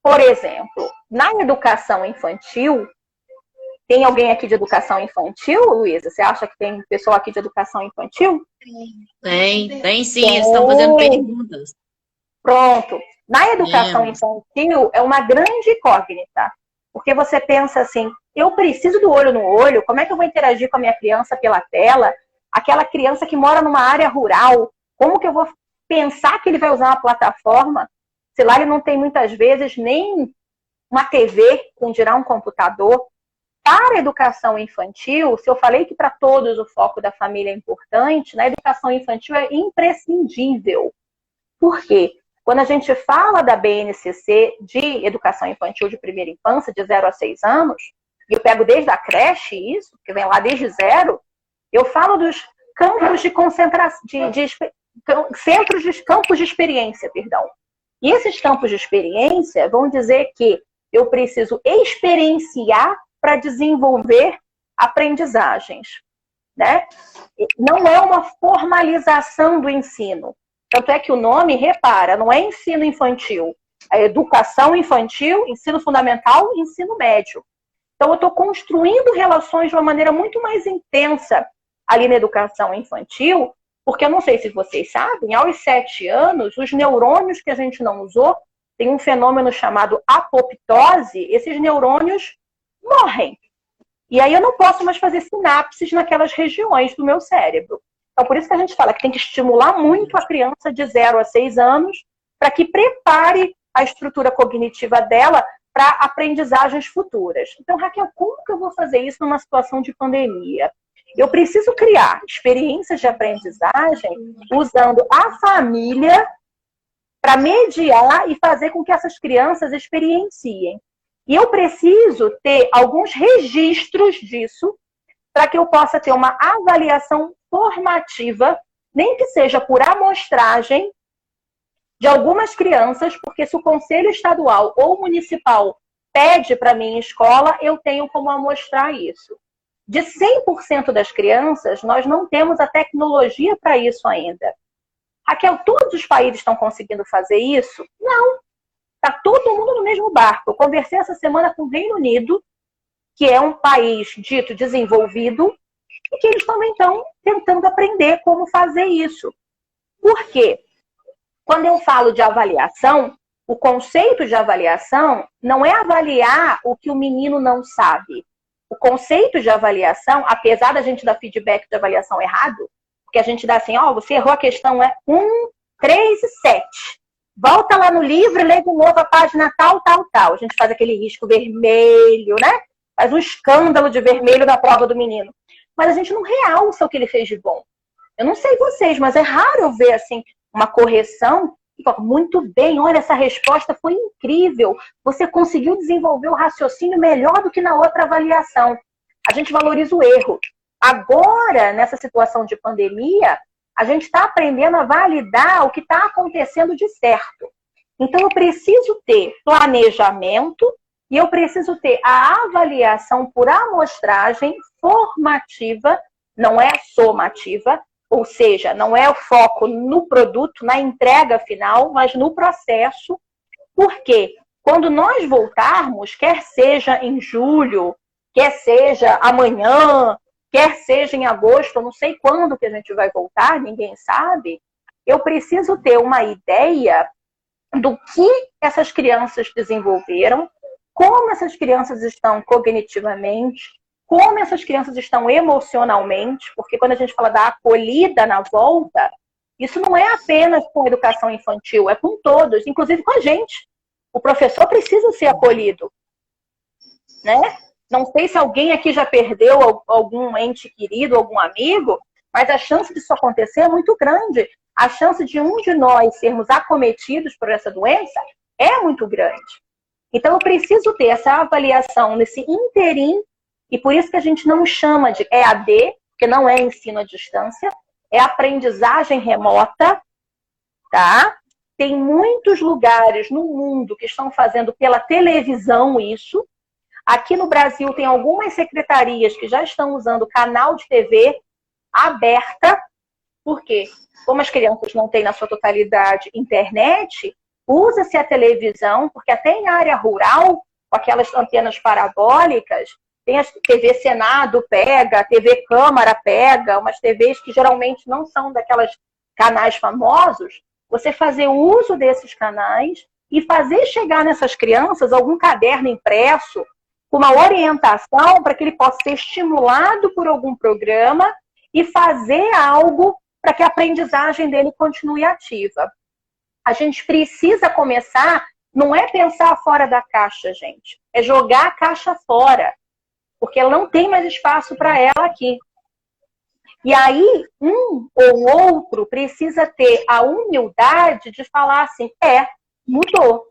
[SPEAKER 1] por exemplo, na educação infantil, tem alguém aqui de educação infantil, Luísa? Você acha que tem pessoal aqui de educação infantil?
[SPEAKER 2] Tem sim, eles estão fazendo perguntas.
[SPEAKER 1] Pronto. Na educação infantil é uma grande incógnita, porque você pensa assim, eu preciso do olho no olho, como é que eu vou interagir com a minha criança pela tela? Aquela criança que mora numa área rural, como que eu vou pensar que ele vai usar uma plataforma? Se lá ele não tem muitas vezes nem uma TV, com dirá um computador. Para a educação infantil, se eu falei que para todos o foco da família é importante, na educação infantil é imprescindível. Por quê? Quando a gente fala da BNCC de educação infantil de primeira infância, de 0 a 6 anos, e eu pego desde a creche isso, que vem lá desde 0, eu falo dos campos de concentração, campos de experiência, perdão. E esses campos de experiência vão dizer que eu preciso experienciar para desenvolver aprendizagens, né? Não é uma formalização do ensino. Tanto é que o nome, repara, não é ensino infantil. É educação infantil, ensino fundamental e ensino médio. Então, eu estou construindo relações de uma maneira muito mais intensa ali na educação infantil, porque eu não sei se vocês sabem, aos 7 anos, os neurônios que a gente não usou, tem um fenômeno chamado apoptose, esses neurônios morrem. E aí eu não posso mais fazer sinapses naquelas regiões do meu cérebro. Então, por isso que a gente fala que tem que estimular muito a criança de 0 a 6 anos para que prepare a estrutura cognitiva dela para aprendizagens futuras. Então, Raquel, como que eu vou fazer isso numa situação de pandemia? Eu preciso criar experiências de aprendizagem usando a família para mediar e fazer com que essas crianças experienciem. E eu preciso ter alguns registros disso para que eu possa ter uma avaliação formativa, nem que seja por amostragem de algumas crianças, porque se o conselho estadual ou municipal pede para a minha escola, eu tenho como amostrar isso. De 100% das crianças, nós não temos a tecnologia para isso ainda. Raquel, todos os países estão conseguindo fazer isso? Não. Está todo mundo no mesmo barco. Eu conversei essa semana com o Reino Unido, que é um país dito desenvolvido, e que eles também estão tentando aprender como fazer isso. Por quê? Quando eu falo de avaliação, o conceito de avaliação não é avaliar o que o menino não sabe. O conceito de avaliação, apesar da gente dar feedback de avaliação errado, porque a gente dá assim, ó, você errou a questão 1, 3 e 7. Volta lá no livro e lê de novo a página tal, tal, tal. A gente faz aquele risco vermelho, né? Faz um escândalo de vermelho na prova do menino. Mas a gente não realça o que ele fez de bom. Eu não sei vocês, mas é raro eu ver assim uma correção e falar, muito bem, olha, essa resposta foi incrível. Você conseguiu desenvolver o raciocínio melhor do que na outra avaliação. A gente valoriza o erro. Agora, nessa situação de pandemia, a gente está aprendendo a validar o que está acontecendo de certo. Então, eu preciso ter planejamento e eu preciso ter a avaliação por amostragem formativa, não é somativa, ou seja, não é o foco no produto, na entrega final, mas no processo. Porque quando nós voltarmos, quer seja em julho, quer seja amanhã, quer seja em agosto, eu não sei quando que a gente vai voltar, ninguém sabe, eu preciso ter uma ideia do que essas crianças desenvolveram, como essas crianças estão cognitivamente, como essas crianças estão emocionalmente, porque quando a gente fala da acolhida na volta, isso não é apenas com a educação infantil, é com todos, inclusive com a gente. O professor precisa ser acolhido, né? Não sei se alguém aqui já perdeu algum ente querido, algum amigo, mas a chance disso acontecer é muito grande. A chance de um de nós sermos acometidos por essa doença é muito grande. Então, eu preciso ter essa avaliação nesse interim, e por isso que a gente não chama de EAD, porque não é ensino à distância, é aprendizagem remota, tá? tem muitos lugares no mundo que estão fazendo pela televisão isso. Aqui no Brasil tem algumas secretarias que já estão usando canal de TV aberta. Por quê? Como as crianças não têm na sua totalidade internet, usa-se a televisão, porque até em área rural, com aquelas antenas parabólicas, tem a TV Senado pega, a TV Câmara pega, umas TVs que geralmente não são daquelas canais famosos, você fazer uso desses canais e fazer chegar nessas crianças algum caderno impresso, com uma orientação para que ele possa ser estimulado por algum programa e fazer algo para que a aprendizagem dele continue ativa. A gente precisa começar, não é pensar fora da caixa, gente, é jogar a caixa fora, porque ela não tem mais espaço para ela aqui. E aí, um ou outro precisa ter a humildade de falar assim, mudou.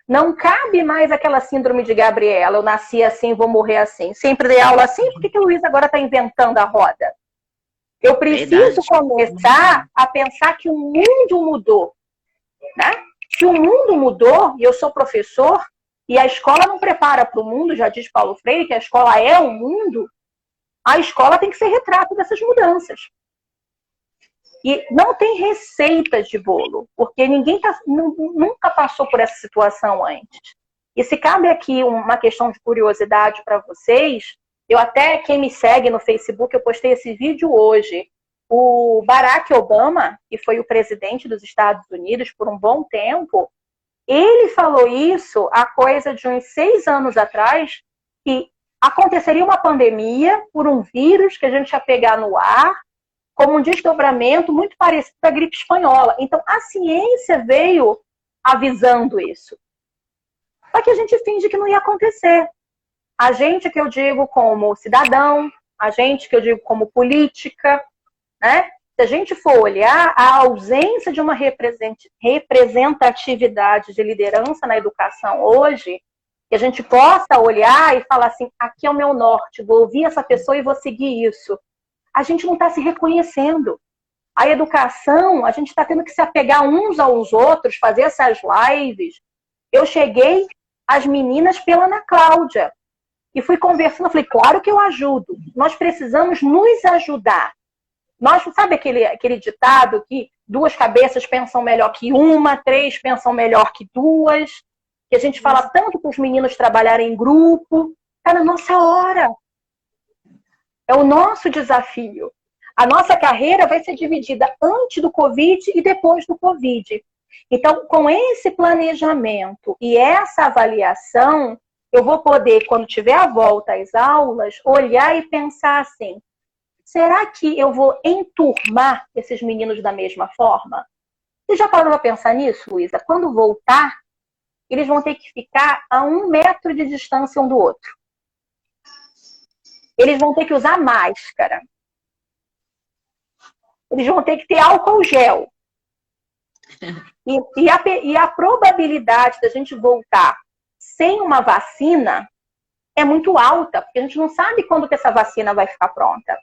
[SPEAKER 1] Não cabe mais aquela síndrome de Gabriela, eu nasci assim, vou morrer assim. Sempre dei aula assim, por que o Luiz agora está inventando a roda? Eu preciso começar a pensar que o mundo mudou. Né? Se o mundo mudou, e eu sou professor, e a escola não prepara para o mundo, já diz Paulo Freire, que a escola é o mundo, a escola tem que ser retrato dessas mudanças. E não tem receitas de bolo, porque ninguém nunca passou por essa situação antes. E se cabe aqui uma questão de curiosidade para vocês, eu até, quem me segue no Facebook, eu postei esse vídeo hoje. O Barack Obama, que foi o presidente dos Estados Unidos por um bom tempo, ele falou isso há coisa de uns 6 anos atrás, que aconteceria uma pandemia por um vírus que a gente ia pegar no ar, como um desdobramento muito parecido com a gripe espanhola. Então, a ciência veio avisando isso. Só que a gente finge que não ia acontecer. A gente que eu digo como cidadão, a gente que eu digo como política, né? Se a gente for olhar a ausência de uma representatividade de liderança na educação hoje, que a gente possa olhar e falar assim, aqui é o meu norte, vou ouvir essa pessoa e vou seguir isso. A gente não está se reconhecendo. A educação, a gente está tendo que se apegar uns aos outros, fazer essas lives. Eu cheguei às meninas pela Ana Cláudia e fui conversando, falei, claro que eu ajudo. Nós precisamos nos ajudar. Nós, sabe aquele ditado que 2 cabeças pensam melhor que uma, 3 pensam melhor que 2, que a gente fala tanto para os meninos trabalharem em grupo. Está na nossa hora. É o nosso desafio. A nossa carreira vai ser dividida antes do Covid e depois do Covid. Então, com esse planejamento e essa avaliação, eu vou poder, quando tiver a volta às aulas, olhar e pensar assim, será que eu vou enturmar esses meninos da mesma forma? Você já parou para pensar nisso, Luísa? Quando voltar, eles vão ter que ficar a 1 metro de distância um do outro. Eles vão ter que usar máscara. Eles vão ter que ter álcool gel. E a probabilidade da gente voltar sem uma vacina é muito alta, porque a gente não sabe quando que essa vacina vai ficar pronta.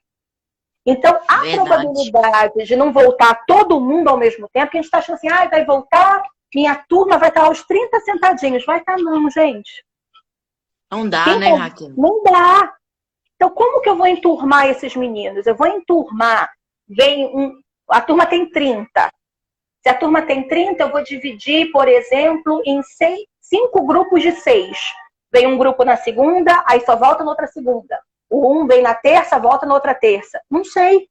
[SPEAKER 1] Então, a probabilidade de não voltar todo mundo ao mesmo tempo, que a gente está achando assim, vai voltar, minha turma vai estar aos 30 sentadinhos. Vai estar não, gente.
[SPEAKER 2] Não dá, né, Raquel?
[SPEAKER 1] Não dá. Então, como que eu vou enturmar esses meninos? Eu vou enturmar, a turma tem 30. Se a turma tem 30, eu vou dividir, por exemplo, em 5 grupos de 6. Vem um grupo na segunda, aí só volta na outra segunda. O vem na terça, volta na outra terça. Não sei.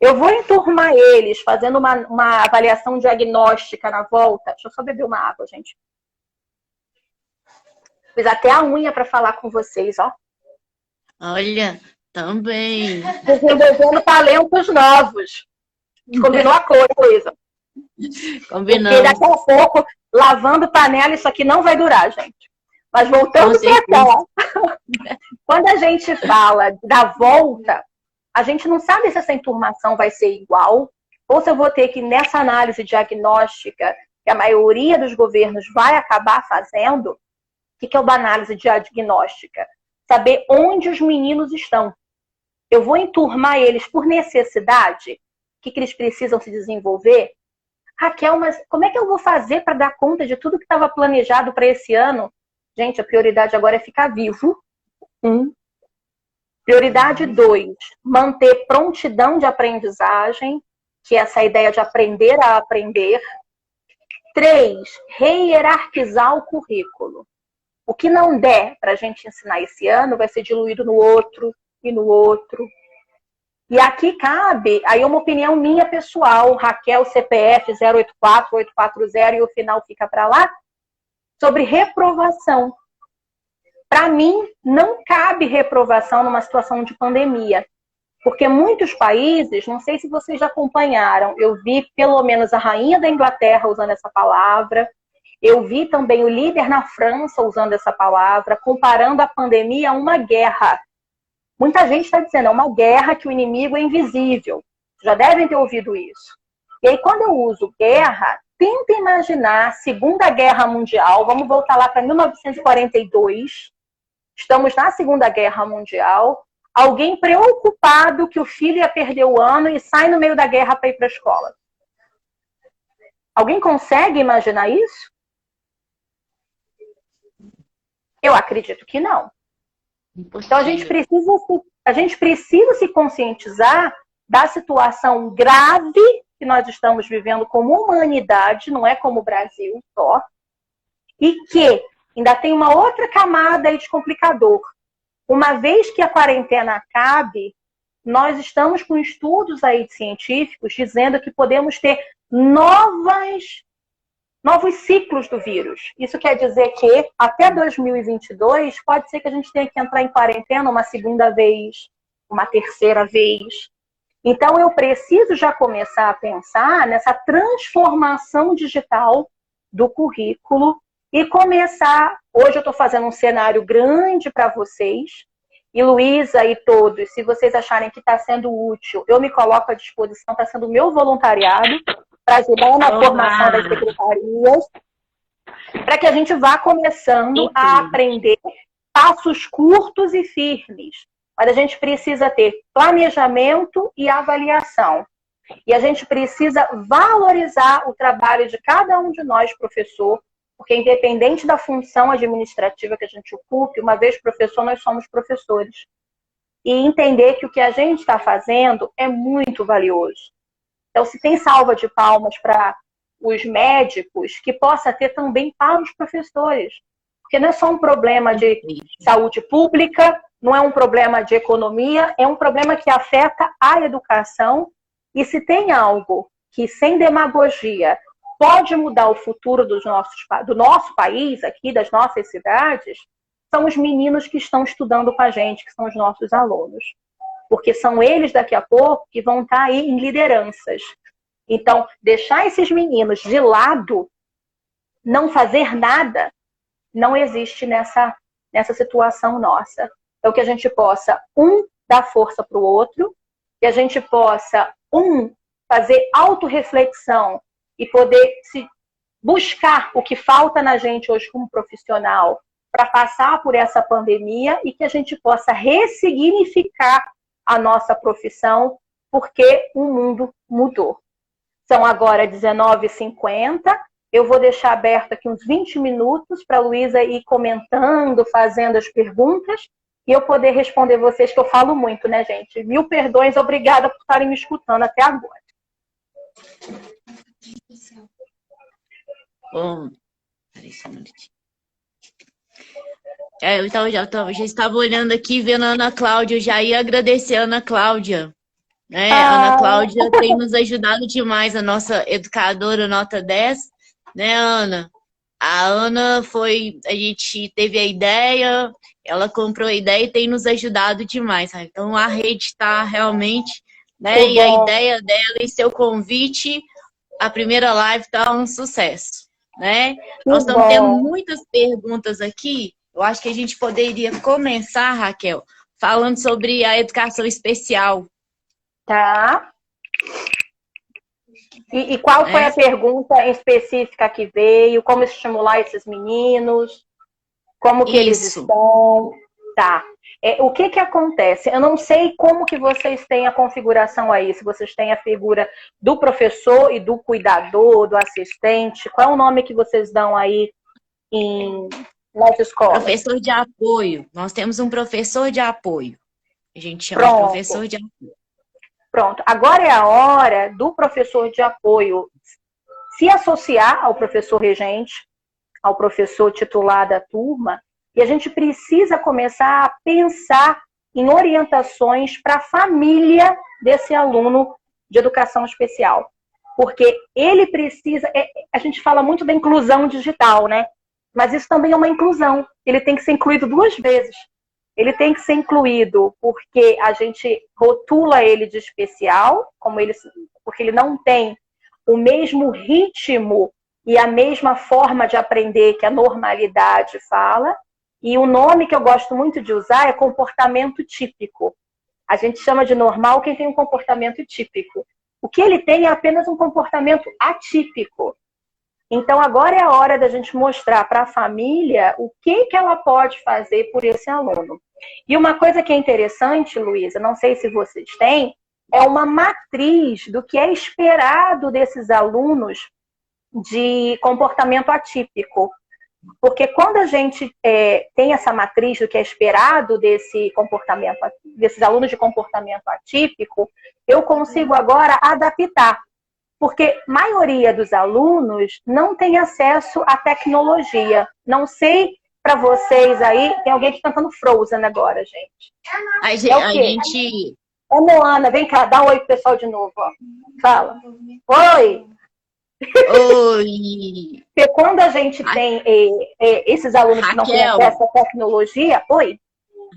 [SPEAKER 1] Eu vou enturmar eles, fazendo uma avaliação diagnóstica na volta. Deixa eu só beber uma água, gente. Fiz até a unha para falar com vocês, ó.
[SPEAKER 2] Olha, também.
[SPEAKER 1] Desenvolvendo talentos novos. Combinou a cor, Luísa.
[SPEAKER 2] Combinamos.
[SPEAKER 1] Porque daqui a pouco, lavando panela, isso aqui não vai durar, gente. Mas voltando para cá, quando a gente fala da volta, a gente não sabe se essa enturmação vai ser igual, ou se eu vou ter que, nessa análise diagnóstica, que a maioria dos governos vai acabar fazendo, o que é uma análise diagnóstica? Saber onde os meninos estão. Eu vou enturmar eles por necessidade, o que eles precisam se desenvolver? Raquel, mas como é que eu vou fazer para dar conta de tudo que estava planejado para esse ano? Gente, a prioridade agora é ficar vivo. Prioridade 2, manter prontidão de aprendizagem, que é essa ideia de aprender a aprender. 3, rehierarquizar o currículo. O que não der para a gente ensinar esse ano vai ser diluído no outro e no outro. E aqui cabe, aí uma opinião minha pessoal, Raquel, CPF 084840 e o final fica para lá, sobre reprovação. Para mim, não cabe reprovação numa situação de pandemia. Porque muitos países, não sei se vocês já acompanharam, eu vi pelo menos a rainha da Inglaterra usando essa palavra, eu vi também o líder na França usando essa palavra, comparando a pandemia a uma guerra. Muita gente está dizendo, é uma guerra que o inimigo é invisível. Já devem ter ouvido isso. E aí, quando eu uso guerra, tenta imaginar a Segunda Guerra Mundial, vamos voltar lá para 1942, estamos na Segunda Guerra Mundial, alguém preocupado que o filho ia perder o ano e sai no meio da guerra para ir para a escola. Alguém consegue imaginar isso? Eu acredito que não. Então a gente precisa se conscientizar da situação grave que nós estamos vivendo como humanidade, não é como o Brasil só, e que ainda tem uma outra camada aí de complicador. Uma vez que a quarentena acabe, nós estamos com estudos aí científicos dizendo que podemos ter novos ciclos do vírus. Isso quer dizer que até 2022 pode ser que a gente tenha que entrar em quarentena uma segunda vez, uma terceira vez. Então eu preciso já começar a pensar nessa transformação digital do currículo e começar... Hoje eu estou fazendo um cenário grande para vocês. E Luísa e todos, se vocês acharem que está sendo útil, eu me coloco à disposição, está sendo o meu voluntariado para ajudar na formação das secretarias, para que a gente vá começando a aprender passos curtos e firmes. Mas a gente precisa ter planejamento e avaliação. E a gente precisa valorizar o trabalho de cada um de nós, professor, porque independente da função administrativa que a gente ocupe, uma vez professor, nós somos professores. E entender que o que a gente está fazendo é muito valioso. Então, se tem salva de palmas para os médicos, que possa ter também para os professores. Porque não é só um problema de saúde pública, não é um problema de economia, é um problema que afeta a educação. E se tem algo que, sem demagogia, pode mudar o futuro do nosso país, aqui, das nossas cidades, são os meninos que estão estudando com a gente, que são os nossos alunos. Porque são eles, daqui a pouco, que vão estar aí em lideranças. Então, deixar esses meninos de lado, não fazer nada, não existe nessa situação nossa. Então, que a gente possa, dar força para o outro, que a gente possa, fazer autorreflexão e poder buscar o que falta na gente hoje como profissional para passar por essa pandemia e que a gente possa ressignificar a nossa profissão, porque o mundo mudou. São agora 19h50. Eu vou deixar aberto aqui uns 20 minutos para a Luísa ir comentando, fazendo as perguntas e eu poder responder vocês, que eu falo muito, né, gente? 1000 perdões, obrigada por estarem me escutando até agora.
[SPEAKER 2] Bom, peraí só um minutinho. Então, já estava olhando aqui, vendo a Ana Cláudia, eu já ia agradecer a Ana Cláudia. Né? A Ana Cláudia tem nos ajudado demais, a nossa educadora nota 10, né, Ana? A Ana a gente teve a ideia, ela comprou a ideia e tem nos ajudado demais. Sabe? Então a rede está realmente, né? E a ideia dela e seu convite, a primeira live está um sucesso, né? Nós estamos tendo muitas perguntas aqui. Eu acho que a gente poderia começar, Raquel, falando sobre a educação especial.
[SPEAKER 1] Tá. E qual foi a pergunta específica que veio? Como estimular esses meninos? Como que eles estão? Tá. O que que acontece? Eu não sei como que vocês têm a configuração aí, se vocês têm a figura do professor e do cuidador, do assistente, qual é o nome que vocês dão aí nas escolas?
[SPEAKER 2] Professor de apoio. Nós temos um professor de apoio. A gente chama de
[SPEAKER 1] Pronto.
[SPEAKER 2] professor de apoio.
[SPEAKER 1] Pronto. Agora é a hora do professor de apoio se associar ao professor regente, ao professor titular da turma, e a gente precisa começar a pensar em orientações para a família desse aluno de educação especial. Porque ele precisa... A gente fala muito da inclusão digital, né? Mas isso também é uma inclusão. Ele tem que ser incluído 2 vezes. Ele tem que ser incluído porque a gente rotula ele de especial, porque ele não tem o mesmo ritmo e a mesma forma de aprender que a normalidade fala. E o nome que eu gosto muito de usar é comportamento típico. A gente chama de normal quem tem um comportamento típico. O que ele tem é apenas um comportamento atípico. Então, agora é a hora da gente mostrar para a família o que ela pode fazer por esse aluno. E uma coisa que é interessante, Luísa, não sei se vocês têm, é uma matriz do que é esperado desses alunos de comportamento atípico. Porque quando a gente tem essa matriz do que é esperado desses alunos de comportamento atípico, eu consigo agora adaptar. Porque a maioria dos alunos não tem acesso à tecnologia. Não sei para vocês aí, tem alguém que tá cantando Frozen agora, gente.
[SPEAKER 2] A gente...
[SPEAKER 1] Ô, Moana, vem cá, dá um oi pro pessoal de novo, ó. Fala. Oi!
[SPEAKER 2] Oi!
[SPEAKER 1] Porque quando a gente tem esses alunos que não têm acesso à tecnologia... Oi!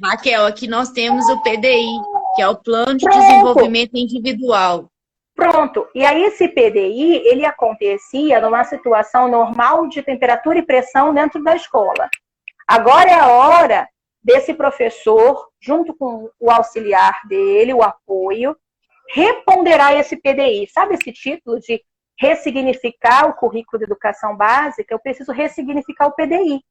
[SPEAKER 2] Raquel, aqui nós temos o PDI, que é o Plano de Desenvolvimento Individual.
[SPEAKER 1] Pronto. E aí esse PDI, ele acontecia numa situação normal de temperatura e pressão dentro da escola. Agora é a hora desse professor, junto com o auxiliar dele, o apoio, reponderar esse PDI. Sabe esse título de ressignificar o currículo de educação básica? Eu preciso ressignificar o PDI.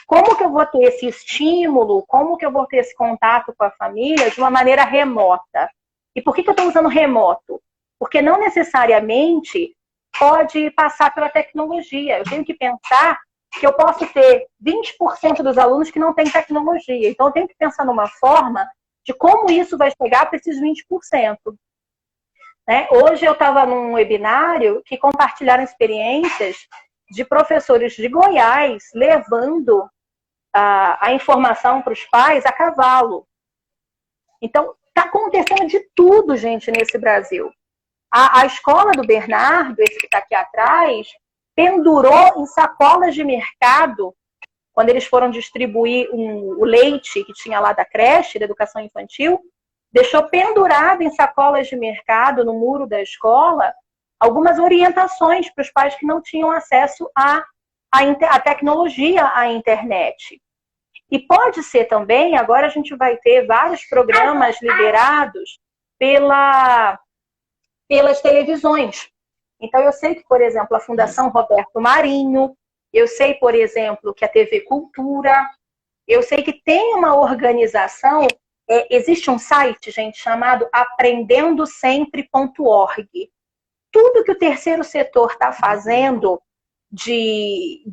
[SPEAKER 1] Como que eu vou ter esse estímulo? Como que eu vou ter esse contato com a família de uma maneira remota? E por que eu estou usando remoto? Porque não necessariamente pode passar pela tecnologia. Eu tenho que pensar que eu posso ter 20% dos alunos que não têm tecnologia. Então, eu tenho que pensar numa forma de como isso vai chegar para esses 20%. Né? Hoje eu estava num webinário que compartilharam experiências de professores de Goiás levando a informação para os pais a cavalo. Então, está acontecendo de tudo, gente, nesse Brasil. A escola do Bernardo, esse que está aqui atrás, pendurou em sacolas de mercado, quando eles foram distribuir o leite que tinha lá da creche, da educação infantil, deixou pendurado em sacolas de mercado, no muro da escola, algumas orientações para os pais que não tinham acesso à tecnologia, à internet. E pode ser também, agora a gente vai ter vários programas liderados pelas televisões. Então, eu sei que, por exemplo, a Fundação Roberto Marinho, eu sei, por exemplo, que a TV Cultura, eu sei que tem uma organização, existe um site, gente, chamado aprendendosempre.org. Tudo que o terceiro setor está fazendo de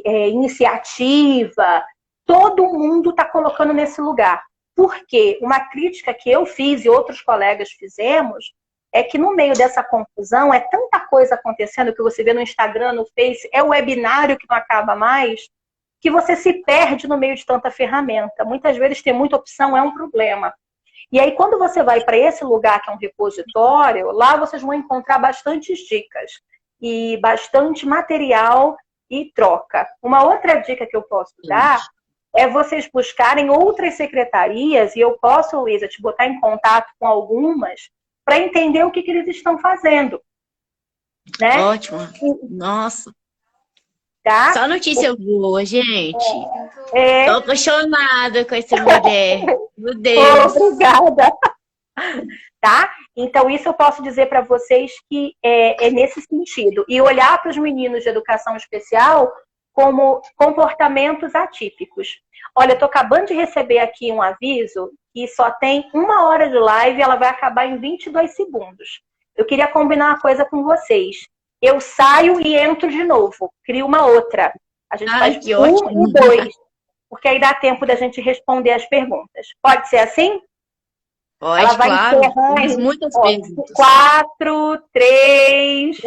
[SPEAKER 1] iniciativa, todo mundo está colocando nesse lugar. Porque uma crítica que eu fiz e outros colegas fizemos é que no meio dessa confusão é tanta coisa acontecendo que você vê no Instagram, no Face, é o webinário que não acaba mais, que você se perde no meio de tanta ferramenta. Muitas vezes ter muita opção é um problema. E aí quando você vai para esse lugar que é um repositório, lá vocês vão encontrar bastantes dicas e bastante material e troca. Uma outra dica que eu posso dar é vocês buscarem outras secretarias, e eu posso, Luísa, te botar em contato com algumas, para entender o que eles estão fazendo. Né?
[SPEAKER 2] Ótimo. Nossa.
[SPEAKER 1] Tá?
[SPEAKER 2] Só notícia boa, gente. Tô apaixonada com essa mulher. Meu Deus.
[SPEAKER 1] Obrigada. Tá? Então, isso eu posso dizer para vocês que é nesse sentido. E olhar para os meninos de educação especial como comportamentos atípicos. Olha, eu estou acabando de receber aqui um aviso que só tem 1 hora de live e ela vai acabar em 22 segundos. Eu queria combinar uma coisa com vocês. Eu saio e entro de novo, crio uma outra. A gente faz
[SPEAKER 2] que
[SPEAKER 1] 1
[SPEAKER 2] ótimo.
[SPEAKER 1] e 2, porque aí dá tempo da gente responder as perguntas. Pode ser assim?
[SPEAKER 2] Pode,
[SPEAKER 1] Ela vai
[SPEAKER 2] claro.
[SPEAKER 1] encerrar
[SPEAKER 2] Temos
[SPEAKER 1] em
[SPEAKER 2] muitas perguntas.
[SPEAKER 1] 4, 3...